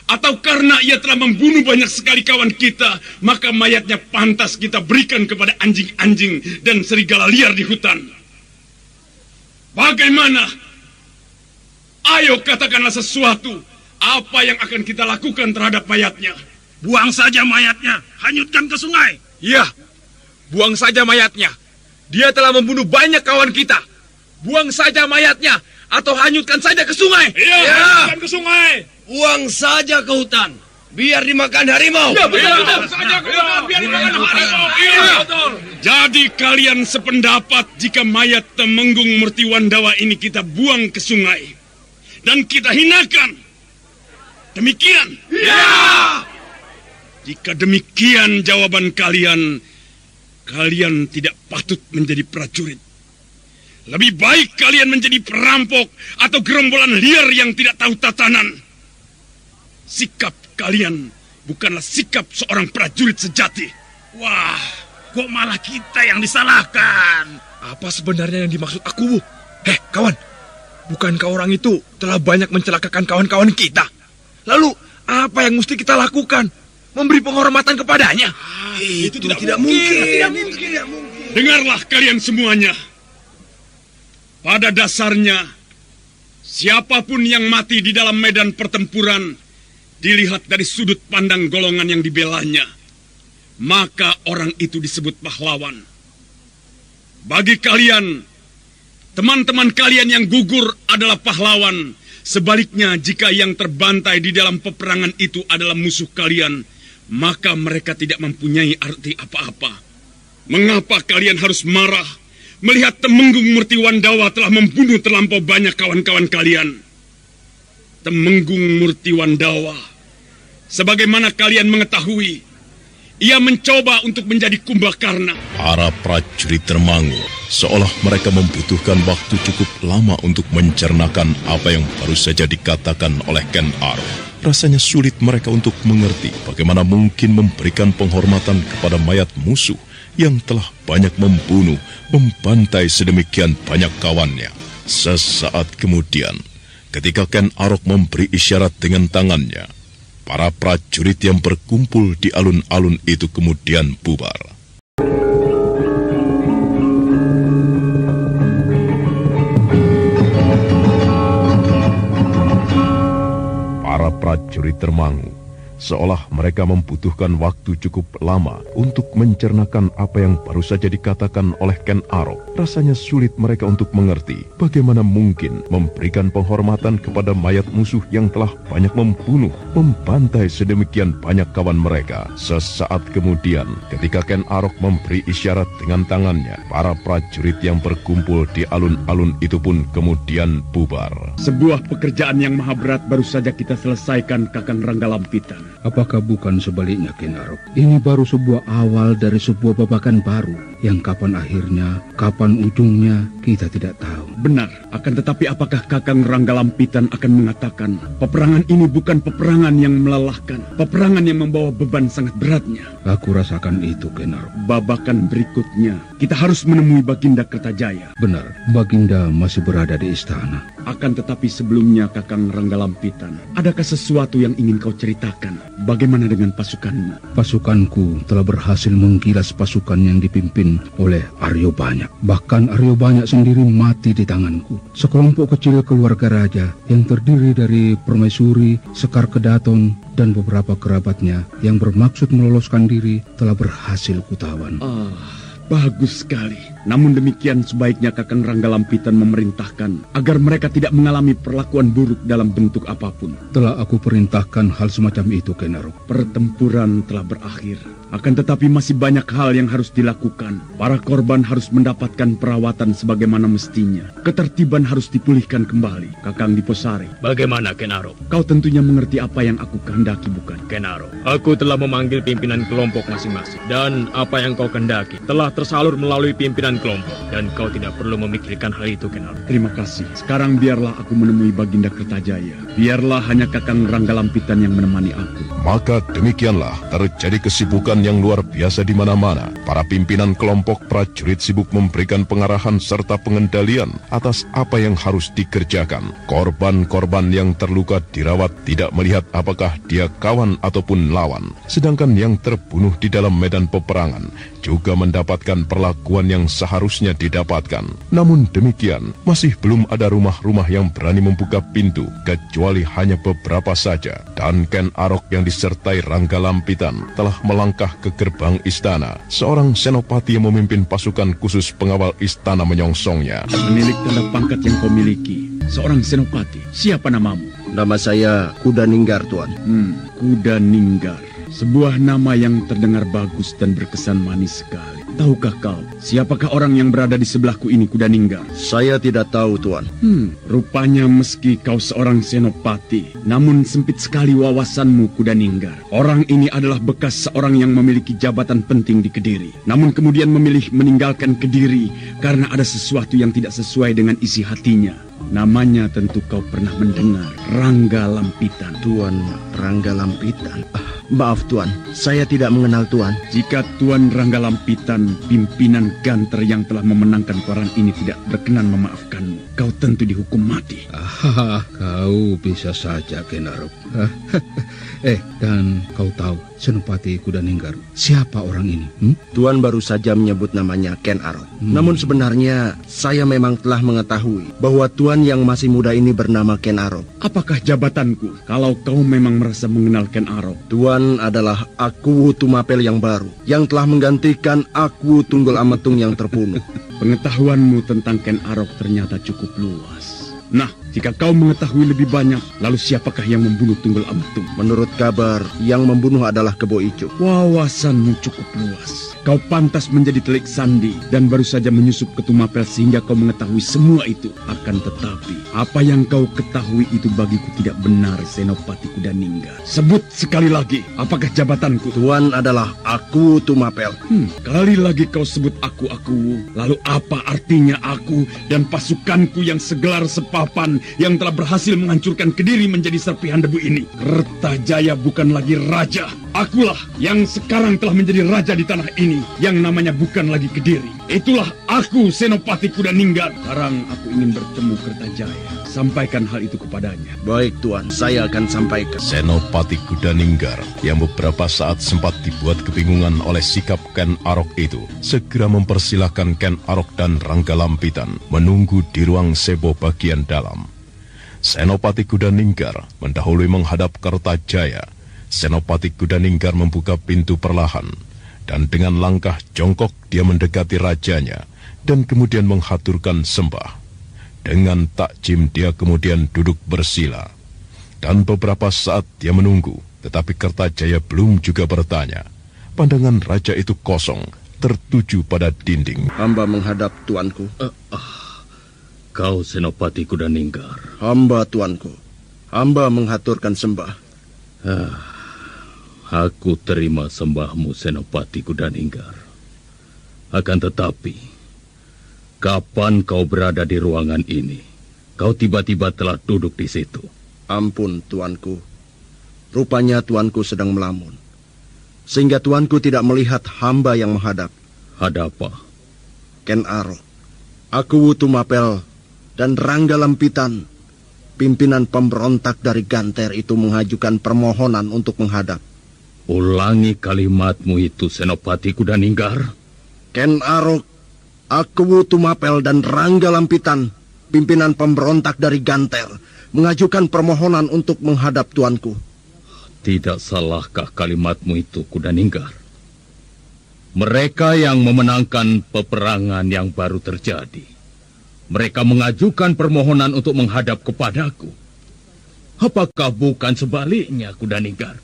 Atau karena ia telah membunuh banyak sekali kawan kita, maka mayatnya pantas kita berikan kepada anjing-anjing dan serigala liar di hutan? Bagaimana? Ayo katakanlah sesuatu. Apa yang akan kita lakukan terhadap mayatnya? Buang saja mayatnya, hanyutkan ke sungai. Iya, buang saja mayatnya. Dia telah membunuh banyak kawan kita. Buang saja mayatnya, atau hanyutkan saja ke sungai. Iya, hanyutkan ke sungai. Buang saja ke hutan, biar dimakan harimau. Ya, betul. Saja ke hutan, biar dimakan harimau. Iya, betul. Jadi kalian sependapat jika mayat Tumenggung Murtiwandawa ini kita buang ke sungai dan kita hinakan? Demikian? Ya. Jika demikian jawaban kalian, kalian tidak patut menjadi prajurit. Lebih baik kalian menjadi perampok atau gerombolan liar yang tidak tahu tatanan. Sikap kalian bukanlah sikap seorang prajurit sejati. Wah, kok malah kita yang disalahkan? Apa sebenarnya yang dimaksud aku, Bu? Kawan, bukankah orang itu telah banyak mencelakakan kawan-kawan kita? Lalu, apa yang mesti kita lakukan? Memberi penghormatan kepadanya? Itu tidak mungkin. Tidak mungkin. Dengarlah kalian semuanya. Pada dasarnya, siapapun yang mati di dalam medan pertempuran dilihat dari sudut pandang golongan yang dibelanya, maka orang itu disebut pahlawan. Bagi kalian, teman-teman kalian yang gugur adalah pahlawan. Sebaliknya, jika yang terbantai di dalam peperangan itu adalah musuh kalian, maka mereka tidak mempunyai arti apa-apa. Mengapa kalian harus marah melihat Temenggung Murtiwandawa telah membunuh terlampau banyak kawan-kawan kalian? Temenggung Murtiwandawa, sebagaimana kalian mengetahui, ia mencoba untuk menjadi Kumbakarna. Para prajurit termangu, seolah mereka membutuhkan waktu cukup lama untuk mencernakan apa yang baru saja dikatakan oleh Ken Arok. Rasanya sulit mereka untuk mengerti bagaimana mungkin memberikan penghormatan kepada mayat musuh yang telah banyak membunuh, membantai sedemikian banyak kawannya. Sesaat kemudian, ketika Ken Arok memberi isyarat dengan tangannya, para prajurit yang berkumpul di alun-alun itu kemudian bubar. Para prajurit termangu, seolah mereka membutuhkan waktu cukup lama untuk mencernakan apa yang baru saja dikatakan oleh Ken Arok. Rasanya sulit mereka untuk mengerti bagaimana mungkin memberikan penghormatan kepada mayat musuh yang telah banyak membunuh, membantai sedemikian banyak kawan mereka. Sesaat kemudian, ketika Ken Arok memberi isyarat dengan tangannya, para prajurit yang berkumpul di alun-alun itu pun kemudian bubar. Sebuah pekerjaan yang maha berat baru saja kita selesaikan, Kakang Ranggalampitan. Apakah bukan sebaliknya, Ken Arok? Ini baru sebuah awal dari sebuah babakan baru, yang kapan akhirnya, kapan ujungnya, kita tidak tahu. Benar, akan tetapi apakah Kakang Ranggalampitan akan mengatakan peperangan ini bukan peperangan yang melelahkan, peperangan yang membawa beban sangat beratnya? Aku rasakan itu, Ken Arok. Babakan berikutnya, kita harus menemui Baginda Kertajaya. Benar, Baginda masih berada di istana. Akan tetapi sebelumnya, Kakang Ranggalampitan, adakah sesuatu yang ingin kau ceritakan? Bagaimana dengan pasukanmu? Pasukanku telah berhasil menggilas pasukan yang dipimpin oleh Aryo Banyak. Bahkan Aryo Banyak sendiri mati di tanganku. Sekelompok kecil keluarga raja yang terdiri dari Permaisuri, Sekar Kedaton, dan beberapa kerabatnya yang bermaksud meloloskan diri telah berhasil kutawan. Bagus sekali. Namun demikian sebaiknya Kakang Ranggalampitan memerintahkan agar mereka tidak mengalami perlakuan buruk dalam bentuk apapun. Telah aku perintahkan hal semacam itu, Ken Arok. Pertempuran telah berakhir. Akan tetapi masih banyak hal yang harus dilakukan. Para korban harus mendapatkan perawatan sebagaimana mestinya. Ketertiban harus dipulihkan kembali. Kakang Diposari. Bagaimana, Ken Arok? Kau tentunya mengerti apa yang aku kehendaki, bukan? Ken Arok, aku telah memanggil pimpinan kelompok masing-masing. Dan apa yang kau kehendaki telah tersalur melalui pimpinan kelompok, dan kau tidak perlu memikirkan hal itu, Ken Arok. Terima kasih. Sekarang biarlah aku menemui Baginda Kertajaya. Biarlah hanya Kakang Ranggalampitan yang menemani aku. Maka demikianlah terjadi kesibukan yang luar biasa di mana-mana. Para pimpinan kelompok prajurit sibuk memberikan pengarahan serta pengendalian atas apa yang harus dikerjakan. Korban-korban yang terluka dirawat tidak melihat apakah dia kawan ataupun lawan. Sedangkan yang terbunuh di dalam medan peperangan juga mendapatkan perlakuan yang seharusnya didapatkan. Namun demikian, masih belum ada rumah-rumah yang berani membuka pintu, kecuali hanya beberapa saja. Dan Ken Arok yang disertai Ranggalampitan telah melangkah ke gerbang istana. Seorang senopati yang memimpin pasukan khusus pengawal istana menyongsongnya. Menilik tanda pangkat yang kau miliki. Seorang senopati. Siapa namamu? Nama saya Kuda Ninggar, Tuan. Kuda Ninggar. Sebuah nama yang terdengar bagus dan berkesan manis sekali. Tahukah kau, siapakah orang yang berada di sebelahku ini, Kuda Ninggar? Saya tidak tahu, Tuan. Rupanya meski kau seorang senopati, namun sempit sekali wawasanmu, Kuda Ninggar. Orang ini adalah bekas seorang yang memiliki jabatan penting di Kediri, namun kemudian memilih meninggalkan Kediri karena ada sesuatu yang tidak sesuai dengan isi hatinya. Namanya tentu kau pernah mendengar, Ranggalampitan. Tuan Ranggalampitan. Maaf, Tuan. Saya tidak mengenal Tuan. Jika Tuan Ranggalampitan, pimpinan Ganter yang telah memenangkan perang ini tidak berkenan memaafkanmu, kau tentu dihukum mati. Kau bisa saja, Ken Arok. Dan kau tahu, Senopati Kudaninggar, siapa orang ini? Tuan baru saja menyebut namanya Ken Arok. Namun sebenarnya saya memang telah mengetahui bahwa Tuan yang masih muda ini bernama Ken Arok. Apakah jabatanku kalau kau memang merasa mengenal Ken Arok? Tuan adalah Aku Tumapel yang baru, yang telah menggantikan Aku Tunggul Ametung yang terbunuh. Pengetahuanmu tentang Ken Arok ternyata cukup luas. Nah, jika kau mengetahui lebih banyak, lalu siapakah yang membunuh Tunggul Ametung? Menurut kabar, yang membunuh adalah Kebo Ijo. Wawasanmu cukup luas. Kau pantas menjadi telik sandi dan baru saja menyusup ke Tumapel sehingga kau mengetahui semua itu. Akan tetapi, apa yang kau ketahui itu bagiku tidak benar, Senopati Kudaninggar. Sebut sekali lagi, apakah jabatanku? Tuan adalah Aku Tumapel. Kali lagi kau sebut aku. Lalu apa artinya aku dan pasukanku yang segelar sepapan yang telah berhasil menghancurkan Kediri menjadi serpihan debu ini? Kertajaya bukan lagi raja. Akulah yang sekarang telah menjadi raja di tanah ini, yang namanya bukan lagi Kediri. Itulah aku, Senopati Kudaninggar. Sekarang aku ingin bertemu Kertajaya. Sampaikan hal itu kepadanya. Baik Tuan, saya akan sampaikan. Senopati Kudaninggar yang beberapa saat sempat dibuat kebingungan oleh sikap Ken Arok itu, segera mempersilahkan Ken Arok dan Rangga Lampitan menunggu di ruang sebo bagian dalam. Senopati Kudaninggar mendahului menghadap Kertajaya. Senopati Kudaninggar membuka pintu perlahan, dan dengan langkah jongkok dia mendekati rajanya, dan kemudian menghaturkan sembah. Dengan takjim dia kemudian duduk bersila. Dan beberapa saat dia menunggu, tetapi Kertajaya belum juga bertanya. Pandangan raja itu kosong, tertuju pada dinding. Hamba menghadap tuanku. Kau Senopati Kudaninggar. Hamba tuanku. Hamba menghaturkan sembah. Aku terima sembahmu, Senopati Kudaninggar. Akan tetapi, kapan kau berada di ruangan ini, kau tiba-tiba telah duduk di situ. Ampun, tuanku. Rupanya tuanku sedang melamun, sehingga tuanku tidak melihat hamba yang menghadap. Ada apa? Ken Arok, Aku Tumapel, dan Rangga Lampitan, pimpinan pemberontak dari Ganter itu mengajukan permohonan untuk menghadap. Ulangi kalimatmu itu, Senopati Kudaninggar. Ken Arok, Aku Tumapel, dan Rangga Lampitan, pimpinan pemberontak dari Ganter, mengajukan permohonan untuk menghadap tuanku. Tidak salahkah kalimatmu itu, Kudaninggar? Mereka yang memenangkan peperangan yang baru terjadi, mereka mengajukan permohonan untuk menghadap kepadaku. Apakah bukan sebaliknya, Kudaninggar?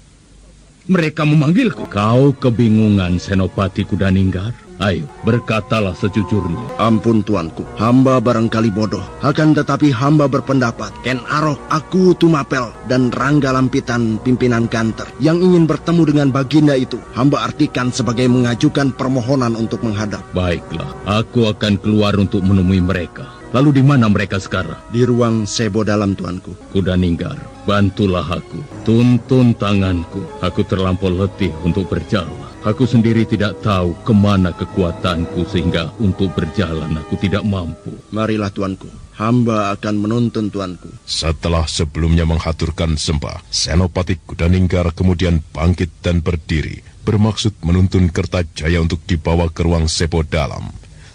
Mereka memanggilku. Kau kebingungan, Senopati Kudaninggar? Ayo, berkatalah sejujurnya. Ampun tuanku, hamba barangkali bodoh. Akan tetapi hamba berpendapat Ken Arok, Aku Tumapel, dan Rangga Lampitan, pimpinan Ganter, yang ingin bertemu dengan baginda itu, hamba artikan sebagai mengajukan permohonan untuk menghadap. Baiklah, aku akan keluar untuk menemui mereka. Lalu di mana mereka sekarang? Di ruang sebo dalam, tuanku. Kudaninggar, bantulah aku. Tuntun tanganku. Aku terlampau letih untuk berjalan. Aku sendiri tidak tahu kemana kekuatanku sehingga untuk berjalan aku tidak mampu. Marilah tuanku, hamba akan menuntun tuanku. Setelah sebelumnya menghaturkan sembah, Senopati Kudaninggar kemudian bangkit dan berdiri, bermaksud menuntun Kertajaya untuk dibawa ke ruang sebo dalam.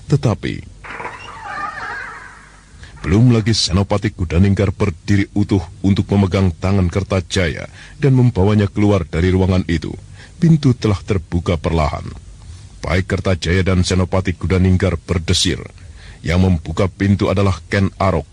Tetapi belum lagi Senopati Kudaninggar berdiri utuh untuk memegang tangan Kertajaya dan membawanya keluar dari ruangan itu, pintu telah terbuka perlahan. Baik Kertajaya dan Senopati Kudaninggar berdesir. Yang membuka pintu adalah Ken Arok,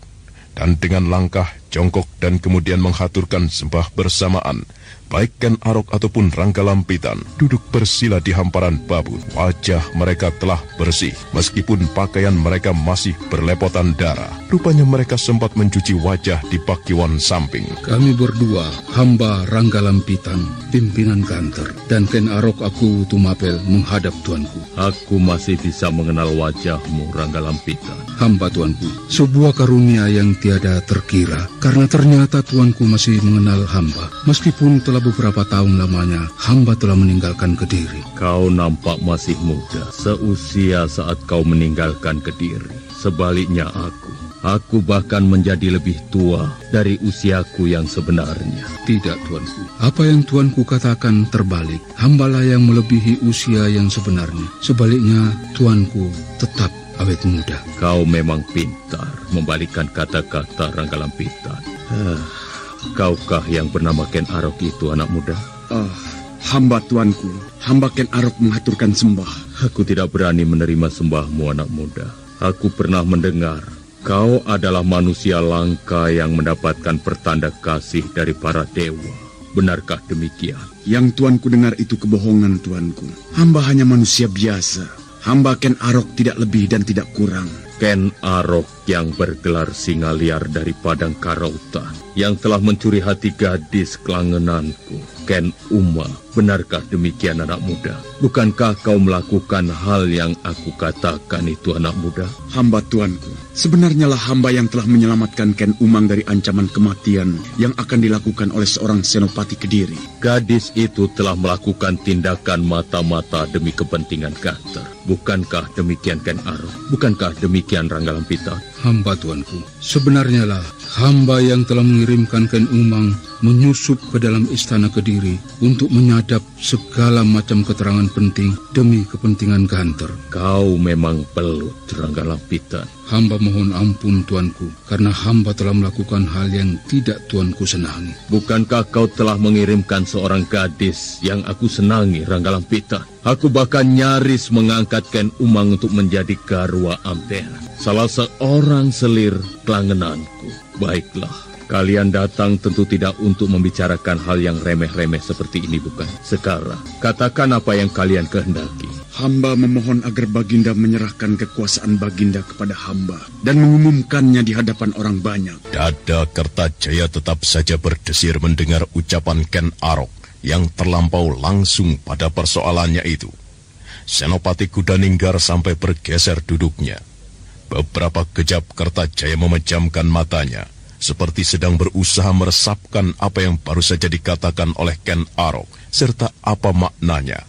dan dengan langkah jongkok dan kemudian menghaturkan sembah bersamaan, baik Ken Arok ataupun Rangga Lampitan duduk bersila di hamparan babut. Wajah mereka telah bersih, meskipun pakaian mereka masih berlepotan darah. Rupanya mereka sempat mencuci wajah di pakiwan samping. Kami berdua, hamba Rangga Lampitan, pimpinan Ganter, dan Ken Arok Aku Tumapel menghadap tuanku. Aku masih bisa mengenal wajahmu, Rangga Lampitan. Hamba tuanku, sebuah karunia yang tiada terkira, karena ternyata tuanku masih mengenal hamba, meskipun telah beberapa tahun lamanya, hamba telah meninggalkan Kediri. Kau nampak masih muda, seusia saat kau meninggalkan Kediri. Sebaliknya Aku bahkan menjadi lebih tua dari usiaku yang sebenarnya. Tidak, tuanku. Apa yang tuanku katakan terbalik. Hambalah yang melebihi usia yang sebenarnya. Sebaliknya, tuanku tetap awet muda. Kau memang pintar membalikkan kata-kata Ranggalampitan. Kaukah yang bernama Ken Arok itu, anak muda? Hamba tuanku. Hamba Ken Arok mengaturkan sembah. Aku tidak berani menerima sembahmu, anak muda. Aku pernah mendengar kau adalah manusia langka yang mendapatkan pertanda kasih dari para dewa. Benarkah demikian? Yang tuanku dengar itu kebohongan, tuanku. Hamba hanya manusia biasa. Hamba Ken Arok tidak lebih dan tidak kurang. Ken Arok yang bergelar singa liar dari padang Karautan, yang telah mencuri hati gadis kelangenanku, Ken Uma. Benarkah demikian, anak muda? Bukankah kau melakukan hal yang aku katakan itu, anak muda? Hamba tuanku, sebenarnya lah hamba yang telah menyelamatkan Ken Umang dari ancaman kematian yang akan dilakukan oleh seorang senopati Kediri. Gadis itu telah melakukan tindakan mata-mata demi kepentingan Ganter. Bukankah demikian, Ken Arok? Bukankah demikian, Ranggalampitan? Hamba tuanku, sebenarnya lah hamba yang telah mengirimkan Ken Umang menyusup ke dalam istana Kediri untuk menyadap segala macam keterangan penting demi kepentingan Ganter. Kau memang pelut, Ranggalampitan. Hamba mohon ampun, tuanku, karena hamba telah melakukan hal yang tidak tuanku senangi. Bukankah kau telah mengirimkan seorang gadis yang aku senangi, Ranggalampitan? Aku bahkan nyaris mengangkat Ken Umang untuk menjadi Garwa Ampera, salah seorang selir kelangenanku. Baiklah, kalian datang tentu tidak untuk membicarakan hal yang remeh-remeh seperti ini, bukan? Sekarang, katakan apa yang kalian kehendaki. Hamba memohon agar Baginda menyerahkan kekuasaan Baginda kepada hamba dan mengumumkannya di hadapan orang banyak. Dada Kertajaya tetap saja berdesir mendengar ucapan Ken Arok yang terlampau langsung pada persoalannya itu. Senopati Kudaninggar sampai bergeser duduknya. Beberapa kejap Kertajaya memejamkan matanya, seperti sedang berusaha meresapkan apa yang baru saja dikatakan oleh Ken Arok, serta apa maknanya.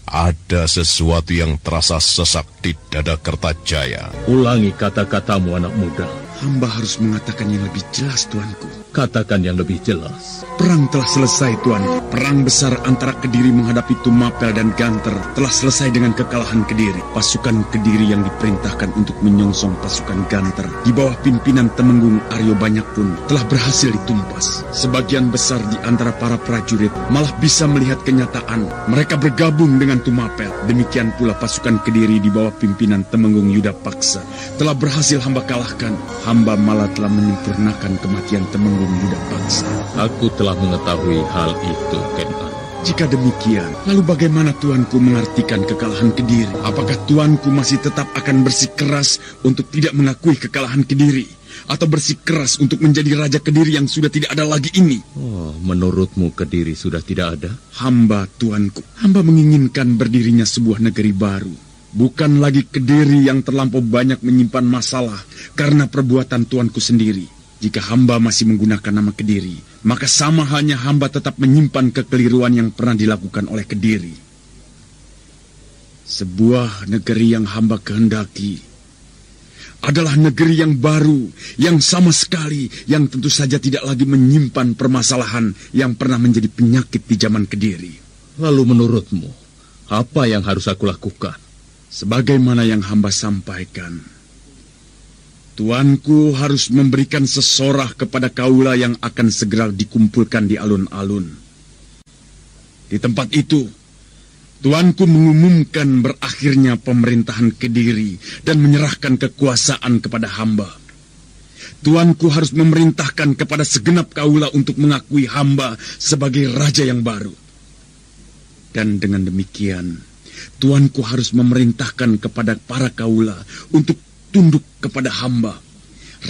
Ada sesuatu yang terasa sesak di dada Kertajaya. Ulangi kata-katamu, anak muda. Hamba harus mengatakan yang lebih jelas, tuanku. Katakan yang lebih jelas. Perang telah selesai, tuanku. Perang besar antara Kediri menghadapi Tumapel dan Ganter telah selesai dengan kekalahan Kediri. Pasukan Kediri yang diperintahkan untuk menyongsong pasukan Ganter di bawah pimpinan Temenggung Aryo Banyak pun telah berhasil ditumpas. Sebagian besar di antara para prajurit malah bisa melihat kenyataan mereka bergabung dengan Tumapel. Demikian pula pasukan Kediri di bawah pimpinan Temenggung Yuda Paksa telah berhasil hamba kalahkan. Hamba malah telah menyempurnakan kematian Temenggung Yuda Paksa. Aku telah mengetahui hal itu, Ken Arok. Jika demikian, lalu bagaimana tuanku mengartikan kekalahan Kediri? Apakah tuanku masih tetap akan bersikeras untuk tidak mengakui kekalahan Kediri? Atau bersikeras untuk menjadi Raja Kediri yang sudah tidak ada lagi ini? Oh, menurutmu Kediri sudah tidak ada? Hamba, tuanku, hamba menginginkan berdirinya sebuah negeri baru. Bukan lagi Kediri yang terlampau banyak menyimpan masalah karena perbuatan tuanku sendiri. Jika hamba masih menggunakan nama Kediri, maka sama halnya hamba tetap menyimpan kekeliruan yang pernah dilakukan oleh Kediri. Sebuah negeri yang hamba kehendaki adalah negeri yang baru, yang sama sekali, yang tentu saja tidak lagi menyimpan permasalahan yang pernah menjadi penyakit di zaman Kediri. Lalu menurutmu, apa yang harus aku lakukan? Sebagaimana yang hamba sampaikan, tuanku harus memberikan sesorah kepada kaula yang akan segera dikumpulkan di alun-alun. Di tempat itu, tuanku mengumumkan berakhirnya pemerintahan Kediri dan menyerahkan kekuasaan kepada hamba. Tuanku harus memerintahkan kepada segenap kaula untuk mengakui hamba sebagai raja yang baru. Dan dengan demikian, tuanku harus memerintahkan kepada para kaula untuk tunduk kepada hamba,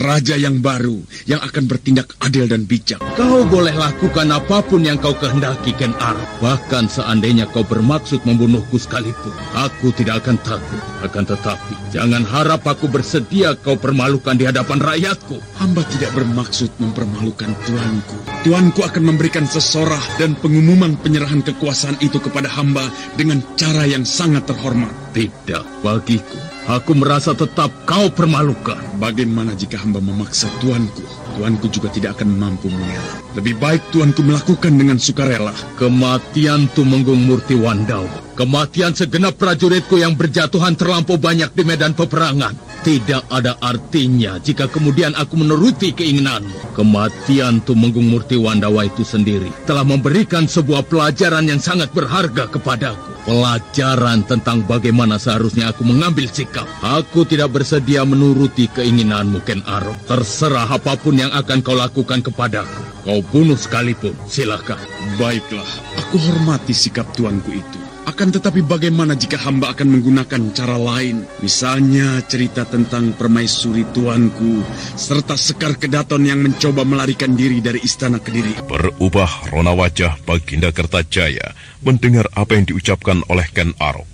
raja yang baru yang akan bertindak adil dan bijak. Kau boleh lakukan apapun yang kau kehendaki, Ken Arok. Bahkan seandainya kau bermaksud membunuhku sekalipun, aku tidak akan takut. Akan tetapi, jangan harap aku bersedia kau permalukan di hadapan rakyatku. Hamba tidak bermaksud mempermalukan tuanku. Tuanku akan memberikan sesorah dan pengumuman penyerahan kekuasaan itu kepada hamba dengan cara yang sangat terhormat. Tidak, bagiku. Aku merasa tetap kau permalukan. Bagaimana jika hamba memaksa tuanku? Tuanku juga tidak akan mampu mengelak. Lebih baik tuanku melakukan dengan sukarela. Kematian Tumenggung Murtiwandawa, kematian segenap prajuritku yang berjatuhan terlampau banyak di medan peperangan, tidak ada artinya jika kemudian aku menuruti keinginanmu. Kematian Tumenggung Murtiwandawa itu sendiri telah memberikan sebuah pelajaran yang sangat berharga kepadaku. Pelajaran tentang bagaimana seharusnya aku mengambil sikap. Aku tidak bersedia menuruti keinginanmu, Ken Arok. Terserah apapun yang akan kau lakukan kepadaku. Kau bunuh sekalipun, silakan. Baiklah, aku hormati sikap tuanku itu. Akan tetapi bagaimana jika hamba akan menggunakan cara lain? Misalnya cerita tentang permaisuri tuanku, serta Sekar Kedaton yang mencoba melarikan diri dari istana Kediri. Berubah rona wajah Baginda Kertajaya mendengar apa yang diucapkan oleh Ken Arok.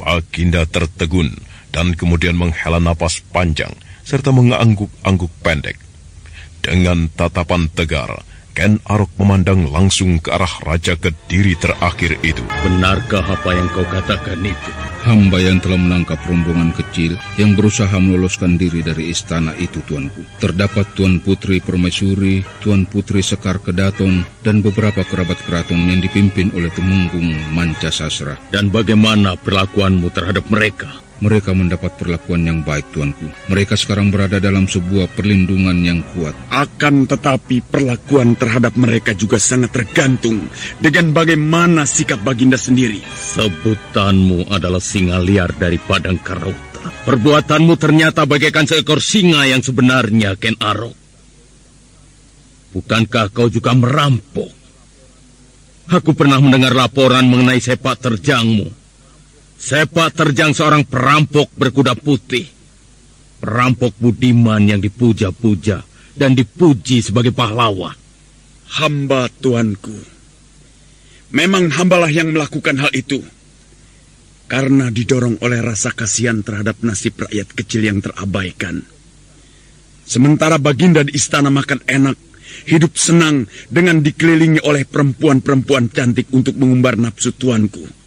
Baginda tertegun dan kemudian menghela napas panjang serta mengangguk-angguk pendek. Dengan tatapan tegar, Ken Arok memandang langsung ke arah Raja Kediri terakhir itu. Benarkah apa yang kau katakan itu? Hamba yang telah menangkap rombongan kecil yang berusaha meloloskan diri dari istana itu, tuanku. Terdapat Tuan Putri Permaisuri, Tuan Putri Sekar Kedaton, dan beberapa kerabat keraton yang dipimpin oleh Tumenggung Mancasasra. Dan bagaimana perlakuanmu terhadap mereka? Mereka mendapat perlakuan yang baik, tuanku. Mereka sekarang berada dalam sebuah perlindungan yang kuat. Akan tetapi perlakuan terhadap mereka juga sangat tergantung dengan bagaimana sikap Baginda sendiri. Sebutanmu adalah singa liar dari Padang Karauta. Perbuatanmu ternyata bagaikan seekor singa yang sebenarnya, Ken Arok. Bukankah kau juga merampok? Aku pernah mendengar laporan mengenai sepak terjangmu. Sepak terjang seorang perampok berkuda putih. Perampok budiman yang dipuja-puja dan dipuji sebagai pahlawan. Hamba, tuanku. Memang hambalah yang melakukan hal itu. Karena didorong oleh rasa kasihan terhadap nasib rakyat kecil yang terabaikan. Sementara Baginda di istana makan enak, hidup senang dengan dikelilingi oleh perempuan-perempuan cantik untuk mengumbar nafsu tuanku.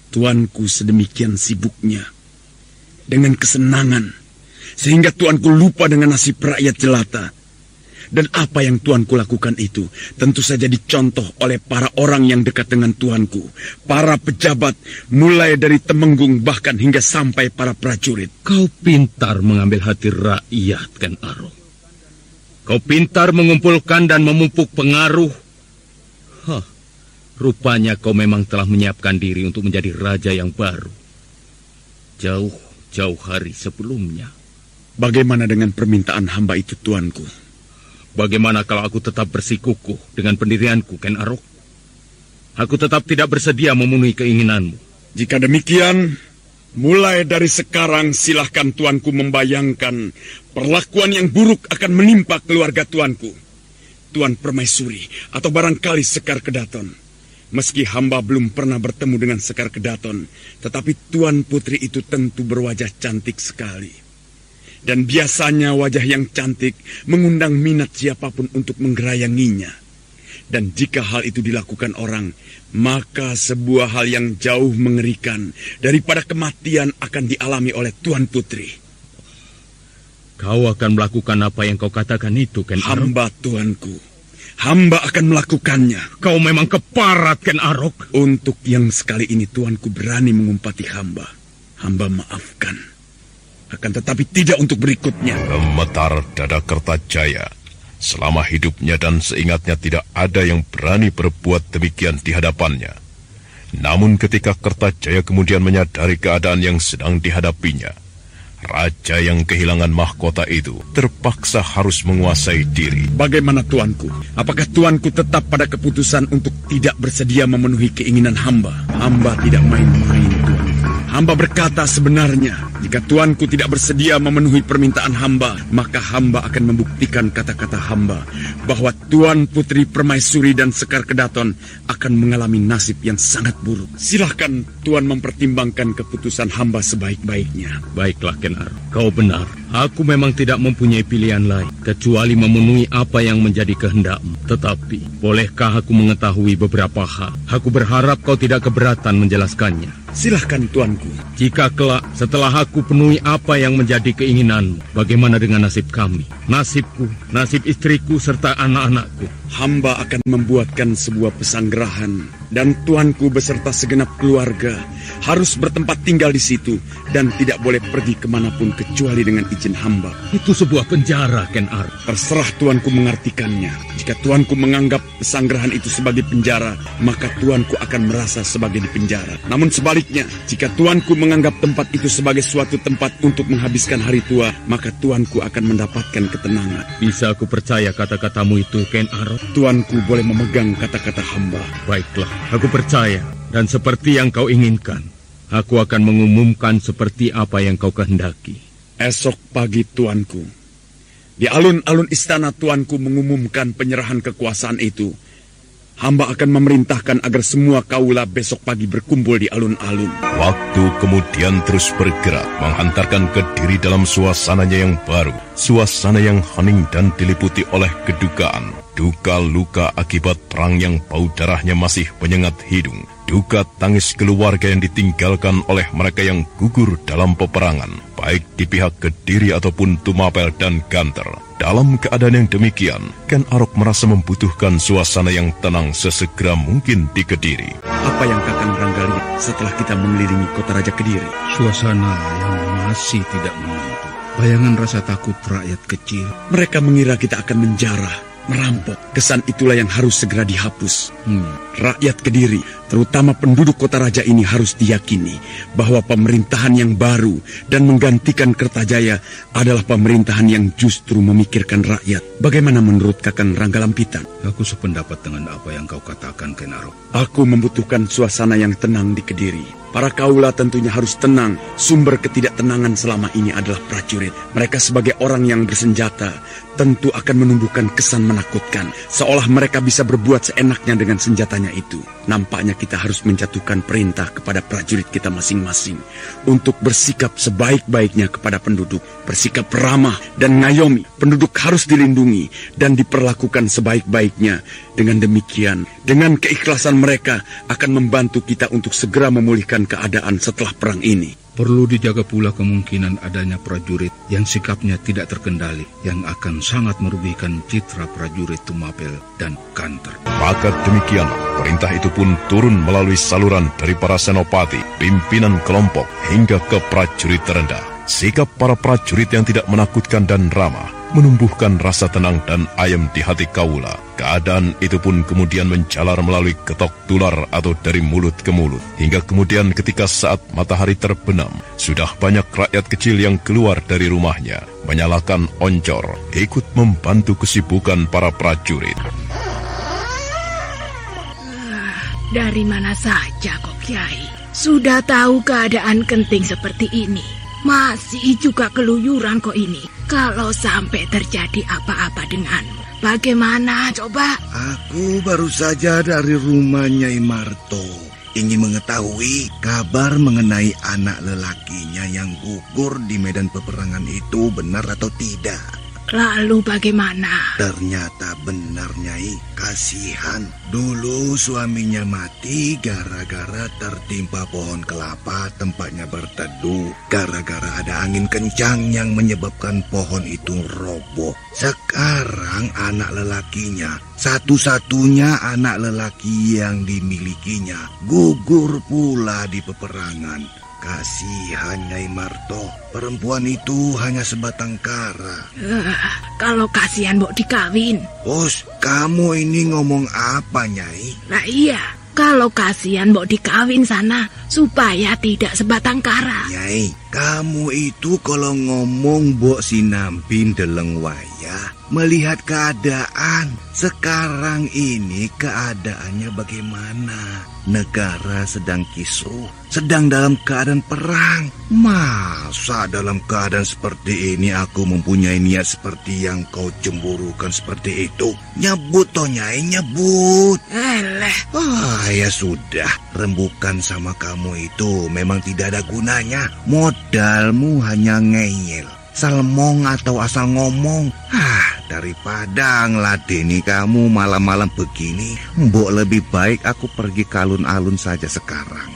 Tuanku sedemikian sibuknya dengan kesenangan sehingga tuanku lupa dengan nasib rakyat jelata. Dan apa yang tuanku lakukan itu tentu saja dicontoh oleh para orang yang dekat dengan tuanku, para pejabat, mulai dari Temenggung bahkan hingga sampai para prajurit. Kau pintar mengambil hati rakyat, Ken Arok. Kau pintar mengumpulkan dan memupuk pengaruh. Rupanya kau memang telah menyiapkan diri untuk menjadi raja yang baru. Jauh-jauh hari sebelumnya. Bagaimana dengan permintaan hamba itu, tuanku? Bagaimana kalau aku tetap bersikukuh dengan pendirianku, Ken Arok? Aku tetap tidak bersedia memenuhi keinginanmu. Jika demikian, mulai dari sekarang silahkan tuanku membayangkan perlakuan yang buruk akan menimpa keluarga tuanku. Tuan Permaisuri atau barangkali Sekar Kedaton. Meski hamba belum pernah bertemu dengan Sekar Kedaton, tetapi Tuan Putri itu tentu berwajah cantik sekali. Dan biasanya wajah yang cantik mengundang minat siapapun untuk menggerayanginya. Dan jika hal itu dilakukan orang, maka sebuah hal yang jauh mengerikan daripada kematian akan dialami oleh Tuan Putri. Kau akan melakukan apa yang kau katakan itu, Ken Arok? Hamba, tuanku. Hamba akan melakukannya. Kau memang keparat, Ken Arok. Untuk yang sekali ini tuanku berani mengumpati hamba. Hamba maafkan. Akan tetapi tidak untuk berikutnya. Gemetar dada Kertajaya. Selama hidupnya dan seingatnya tidak ada yang berani berbuat demikian di hadapannya. Namun ketika Kertajaya kemudian menyadari keadaan yang sedang dihadapinya, raja yang kehilangan mahkota itu terpaksa harus menguasai diri. Bagaimana tuanku? Apakah tuanku tetap pada keputusan untuk tidak bersedia memenuhi keinginan hamba? Hamba tidak main-main, tuanku. Hamba berkata sebenarnya, jika tuanku tidak bersedia memenuhi permintaan hamba, maka hamba akan membuktikan kata-kata hamba bahwa Tuan Putri Permaisuri dan Sekar Kedaton akan mengalami nasib yang sangat buruk. Silahkan tuan mempertimbangkan keputusan hamba sebaik-baiknya. Baiklah, Ken Arok. Kau benar. Aku memang tidak mempunyai pilihan lain kecuali memenuhi apa yang menjadi kehendakmu. Tetapi, bolehkah aku mengetahui beberapa hal? Aku berharap kau tidak keberatan menjelaskannya. Silahkan tuanku. Jika kelak setelah aku penuhi apa yang menjadi keinginanmu, bagaimana dengan nasib kami? Nasibku, nasib istriku, serta anak-anakku. Hamba akan membuatkan sebuah pesanggerahan, dan tuanku beserta segenap keluarga harus bertempat tinggal di situ dan tidak boleh pergi kemanapun kecuali dengan izin hamba. Itu sebuah penjara, Ken Arok. Terserah tuanku mengartikannya. Jika tuanku menganggap pesanggerahan itu sebagai penjara, maka tuanku akan merasa sebagai di penjara. Namun sebaliknya, jika tuanku menganggap tempat itu sebagai suatu tempat untuk menghabiskan hari tua, maka tuanku akan mendapatkan ketenangan. Bisa aku percaya kata-katamu itu, Ken Arok? Tuanku boleh memegang kata-kata hamba. Baiklah, aku percaya. Dan seperti yang kau inginkan, aku akan mengumumkan seperti apa yang kau kehendaki. Esok pagi tuanku, di alun-alun istana tuanku mengumumkan penyerahan kekuasaan itu. Hamba akan memerintahkan agar semua kaula besok pagi berkumpul di alun-alun. Waktu kemudian terus bergerak, menghantarkan Kediri dalam suasananya yang baru. Suasana yang hening dan diliputi oleh kedukaan. Duka luka akibat perang yang bau darahnya masih menyengat hidung. Duka tangis keluarga yang ditinggalkan oleh mereka yang gugur dalam peperangan, baik di pihak Kediri ataupun Tumapel dan Ganter. Dalam keadaan yang demikian, Ken Arok merasa membutuhkan suasana yang tenang sesegera mungkin di Kediri. Apa yang Kakang Rangga lihat setelah kita mengelilingi kota Raja Kediri? Suasana yang masih tidak menentu. Bayangan rasa takut rakyat kecil. Mereka mengira kita akan menjarah, merampok. Kesan itulah yang harus segera dihapus. Rakyat Kediri, terutama penduduk kota raja ini harus diyakini bahwa pemerintahan yang baru dan menggantikan Kertajaya adalah pemerintahan yang justru memikirkan rakyat. Bagaimana menurut Kakang Rangga Lampitan? Aku sependapat dengan apa yang kau katakan, Ken Arok. Aku membutuhkan suasana yang tenang di Kediri. Para kaula tentunya harus tenang. Sumber ketidaktenangan selama ini adalah prajurit. Mereka sebagai orang yang bersenjata tentu akan menumbuhkan kesan menakutkan, seolah mereka bisa berbuat seenaknya dengan senjatanya itu. Nampaknya kita harus menjatuhkan perintah kepada prajurit kita masing-masing untuk bersikap sebaik-baiknya kepada penduduk, bersikap ramah dan ngayomi. Penduduk harus dilindungi dan diperlakukan sebaik-baiknya. Dengan demikian, dengan keikhlasan mereka akan membantu kita untuk segera memulihkan keadaan setelah perang ini. Perlu dijaga pula kemungkinan adanya prajurit yang sikapnya tidak terkendali, yang akan sangat merugikan citra prajurit Tumapel dan Ganter. Maka demikian, perintah itu pun turun melalui saluran dari para senopati, pimpinan kelompok, hingga ke prajurit terendah. Sikap para prajurit yang tidak menakutkan dan ramah menumbuhkan rasa tenang dan ayem di hati kaula. Keadaan itu pun kemudian menjalar melalui ketok tular atau dari mulut ke mulut. Hingga kemudian ketika saat matahari terbenam, sudah banyak rakyat kecil yang keluar dari rumahnya, menyalakan oncor, ikut membantu kesibukan para prajurit. Dari mana saja kok, Kiai? Sudah tahu keadaan genting seperti ini, masih juga keluyuran kok ini. Kalau sampai terjadi apa-apa denganmu, bagaimana coba? Aku baru saja dari rumah Nyai Marto. Ingin mengetahui kabar mengenai anak lelakinya yang gugur di medan peperangan itu benar atau tidak. Lalu bagaimana? Ternyata benar, Nyai. Kasihan. Dulu suaminya mati gara-gara tertimpa pohon kelapa tempatnya berteduh. Gara-gara ada angin kencang yang menyebabkan pohon itu roboh. Sekarang anak lelakinya, satu-satunya anak lelaki yang dimilikinya, gugur pula di peperangan. Kasihan Nyai Marto, perempuan itu hanya sebatang kara. Kalau kasihan mau dikawin. Bos, kamu ini ngomong apa, Nyai? Nah iya, kalau kasihan mau dikawin sana, supaya tidak sebatang kara. Nyai, kamu itu kalau ngomong mbok sinampin deleng wayah, melihat keadaan. Sekarang ini keadaannya bagaimana? Negara sedang kisruh, sedang dalam keadaan perang. Masa dalam keadaan seperti ini aku mempunyai niat seperti yang kau cemburukan seperti itu? Nyebut toh, Nyai, nyebut. Ya sudah, rembukan sama kamu itu memang tidak ada gunanya. Modalmu hanya ngeyel, salmong atau asal ngomong. Daripada ngeladeni kamu malam-malam begini, mbok lebih baik aku pergi ke alun-alun saja sekarang.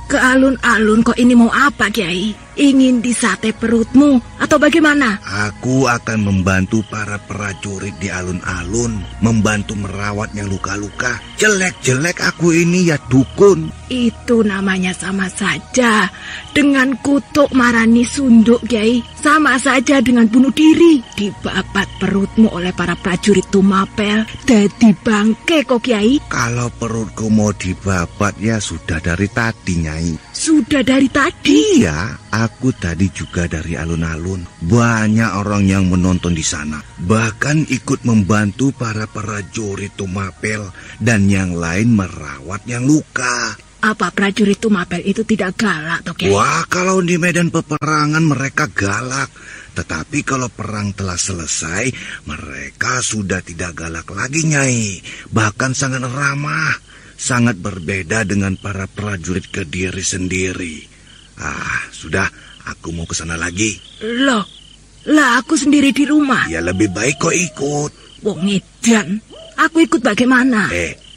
Ke alun-alun kok ini mau apa, Kiai? Ingin disate perutmu atau bagaimana? Aku akan membantu para prajurit di alun-alun, membantu merawat yang luka-luka. Jelek-jelek aku ini ya dukun. Itu namanya sama saja dengan kutuk marani sunduk, Kiai. Sama saja dengan bunuh diri. Dibabat perutmu oleh para prajurit Tumapel, dadi bangke kok, Kiai. Kalau perutku mau dibabat ya sudah dari tadi, Nyai. Sudah dari tadi? Iya, aku tadi juga dari alun-alun. Banyak orang yang menonton di sana. Bahkan ikut membantu para prajurit Tumapel dan yang lain merawat yang luka. Apa prajurit Tumapel itu tidak galak, toh, Kiai? Wah, kalau di medan peperangan mereka galak. Tetapi kalau perang telah selesai, mereka sudah tidak galak lagi, Nyai. Bahkan sangat ramah. Sangat berbeda dengan para prajurit Kediri sendiri. Sudah, aku mau ke sana lagi. Loh, lah aku sendiri di rumah. Ya lebih baik kau ikut. Wong edan, aku ikut bagaimana?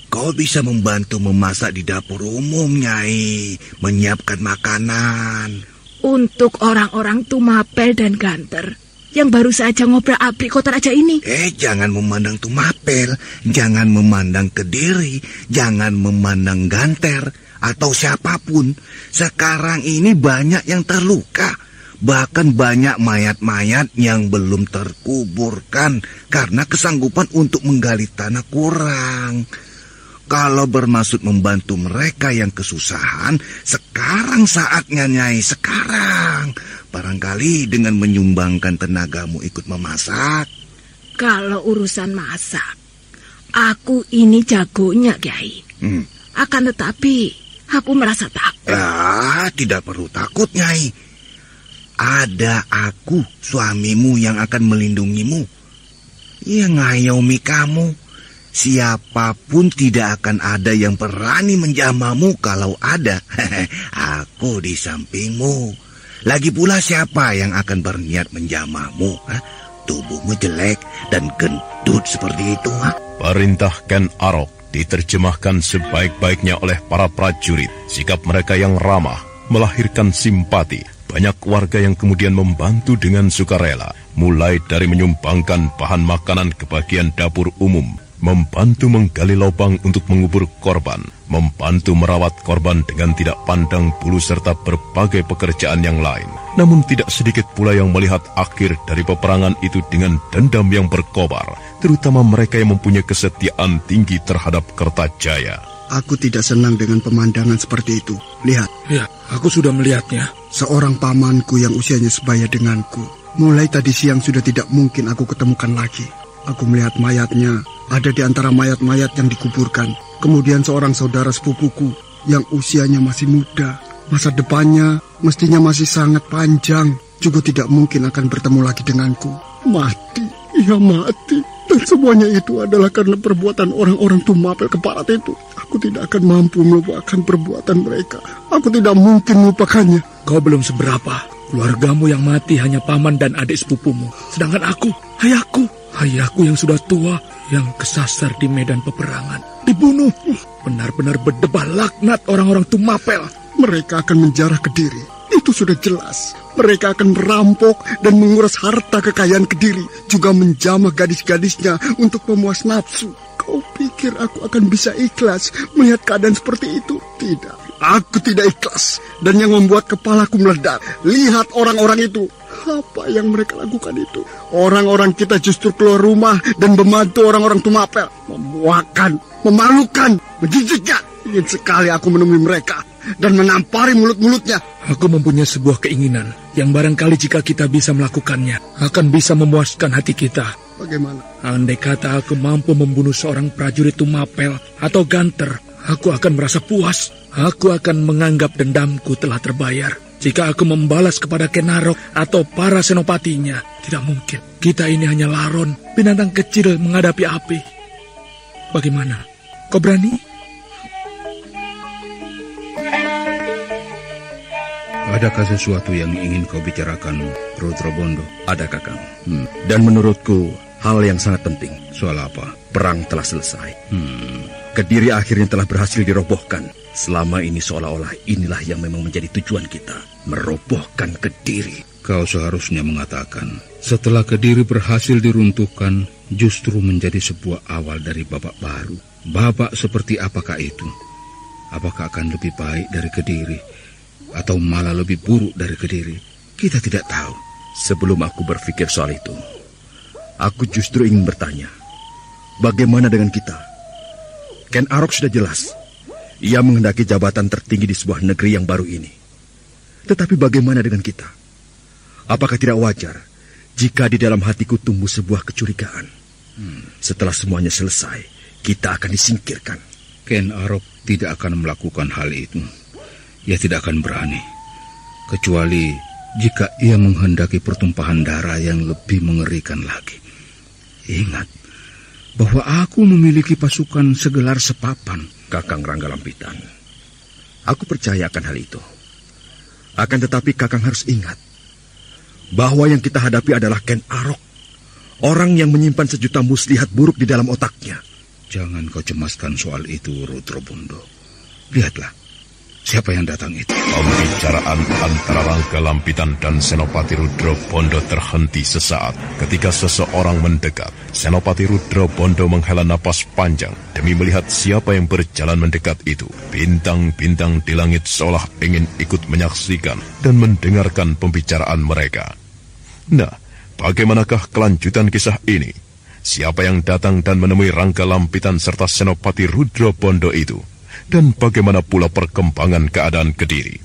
Kau bisa membantu memasak di dapur umum, Nyai. Menyiapkan makanan. Untuk orang-orang Tumapel dan Ganter yang baru saja ngobrak-abrik kota raja ini. Jangan memandang Tumapel, jangan memandang Kediri, jangan memandang Ganter atau siapapun. Sekarang ini banyak yang terluka. Bahkan banyak mayat-mayat yang belum terkuburkan karena kesanggupan untuk menggali tanah kurang. Kalau bermaksud membantu mereka yang kesusahan, sekarang saatnya, Nyai, sekarang. Barangkali dengan menyumbangkan tenagamu ikut memasak. Kalau urusan masak, aku ini jagonya, Kiai. Akan tetapi, aku merasa takut. Tidak perlu takut, Nyai. Ada aku, suamimu yang akan melindungimu. Yang ngayomi kamu. Siapapun tidak akan ada yang berani menjamahmu. Kalau ada, aku di sampingmu. Lagi pula siapa yang akan berniat menjamahmu? Tubuhmu jelek dan gendut seperti itu. Perintah Ken Arok diterjemahkan sebaik-baiknya oleh para prajurit. Sikap mereka yang ramah melahirkan simpati. Banyak warga yang kemudian membantu dengan sukarela, mulai dari menyumbangkan bahan makanan ke bagian dapur umum, membantu menggali lubang untuk mengubur korban, membantu merawat korban dengan tidak pandang bulu serta berbagai pekerjaan yang lain. Namun tidak sedikit pula yang melihat akhir dari peperangan itu dengan dendam yang berkobar, terutama mereka yang mempunyai kesetiaan tinggi terhadap Kertajaya. Aku tidak senang dengan pemandangan seperti itu. Lihat. Ya, aku sudah melihatnya. Seorang pamanku yang usianya sebaya denganku. Mulai tadi siang sudah tidak mungkin aku ketemukan lagi. Aku melihat mayatnya ada di antara mayat-mayat yang dikuburkan. Kemudian seorang saudara sepupuku yang usianya masih muda. Masa depannya mestinya masih sangat panjang. Juga tidak mungkin akan bertemu lagi denganku. Mati, ia mati. Dan semuanya itu adalah karena perbuatan orang-orang Tumapel keparat itu. Aku tidak akan mampu melupakan perbuatan mereka. Aku tidak mungkin melupakannya. Kau belum seberapa. Keluargamu yang mati hanya paman dan adik sepupumu. Sedangkan aku, ayahku yang sudah tua, yang kesasar di medan peperangan, dibunuh. Benar-benar berdebah laknat orang-orang Tumapel. Mereka akan menjarah Kediri. Itu sudah jelas. Mereka akan merampok dan menguras harta kekayaan Kediri. Juga menjamah gadis-gadisnya untuk memuas nafsu. Kau pikir aku akan bisa ikhlas melihat keadaan seperti itu? Tidak. Aku tidak ikhlas. Dan yang membuat kepalaku meledak, lihat orang-orang itu. Apa yang mereka lakukan itu? Orang-orang kita justru keluar rumah dan membantu orang-orang Tumapel. Memuakan, memalukan, menjijikkan. Ingin sekali aku menemui mereka dan menampari mulut-mulutnya. Aku mempunyai sebuah keinginan yang barangkali jika kita bisa melakukannya akan bisa memuaskan hati kita. Bagaimana? Andai kata aku mampu membunuh seorang prajurit Tumapel atau Ganter, aku akan merasa puas. Aku akan menganggap dendamku telah terbayar. Jika aku membalas kepada Ken Arok atau para senopatinya, tidak mungkin. Kita ini hanya laron, binatang kecil menghadapi api. Bagaimana? Kau berani? Adakah sesuatu yang ingin kau bicarakan, Rudra Bondo? Ada, Kakang. Dan menurutku, hal yang sangat penting. Soal apa? Perang telah selesai. Kediri akhirnya telah berhasil dirobohkan. Selama ini seolah-olah inilah yang memang menjadi tujuan kita, merobohkan Kediri. Kau seharusnya mengatakan, setelah Kediri berhasil diruntuhkan, justru menjadi sebuah awal dari babak baru. Babak seperti apakah itu? Apakah akan lebih baik dari Kediri, atau malah lebih buruk dari Kediri? Kita tidak tahu. Sebelum aku berpikir soal itu, aku justru ingin bertanya, bagaimana dengan kita? Ken Arok sudah jelas, ia menghendaki jabatan tertinggi di sebuah negeri yang baru ini. Tetapi bagaimana dengan kita? Apakah tidak wajar jika di dalam hatiku tumbuh sebuah kecurigaan? Setelah semuanya selesai, kita akan disingkirkan. Ken Arok tidak akan melakukan hal itu. Ia tidak akan berani, kecuali jika ia menghendaki pertumpahan darah yang lebih mengerikan lagi. Ingat bahwa aku memiliki pasukan segelar sepapan. Kakang Rangga Lampitan, aku percaya akan hal itu. Akan tetapi Kakang harus ingat bahwa yang kita hadapi adalah Ken Arok, orang yang menyimpan sejuta muslihat buruk di dalam otaknya. Jangan kau cemaskan soal itu, Rudra Bondo. Lihatlah, siapa yang datang itu? Pembicaraan antara Rangga Lampitan dan Senopati Rudra Bondo terhenti sesaat ketika seseorang mendekat. Senopati Rudra Bondo menghela napas panjang demi melihat siapa yang berjalan mendekat itu. Bintang-bintang di langit seolah ingin ikut menyaksikan dan mendengarkan pembicaraan mereka. Nah, bagaimanakah kelanjutan kisah ini? Siapa yang datang dan menemui Rangga Lampitan serta Senopati Rudra Bondo itu? Dan bagaimana pula perkembangan keadaan Kediri?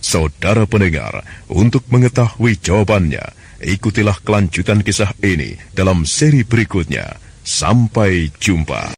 Saudara pendengar, untuk mengetahui jawabannya, ikutilah kelanjutan kisah ini dalam seri berikutnya. Sampai jumpa.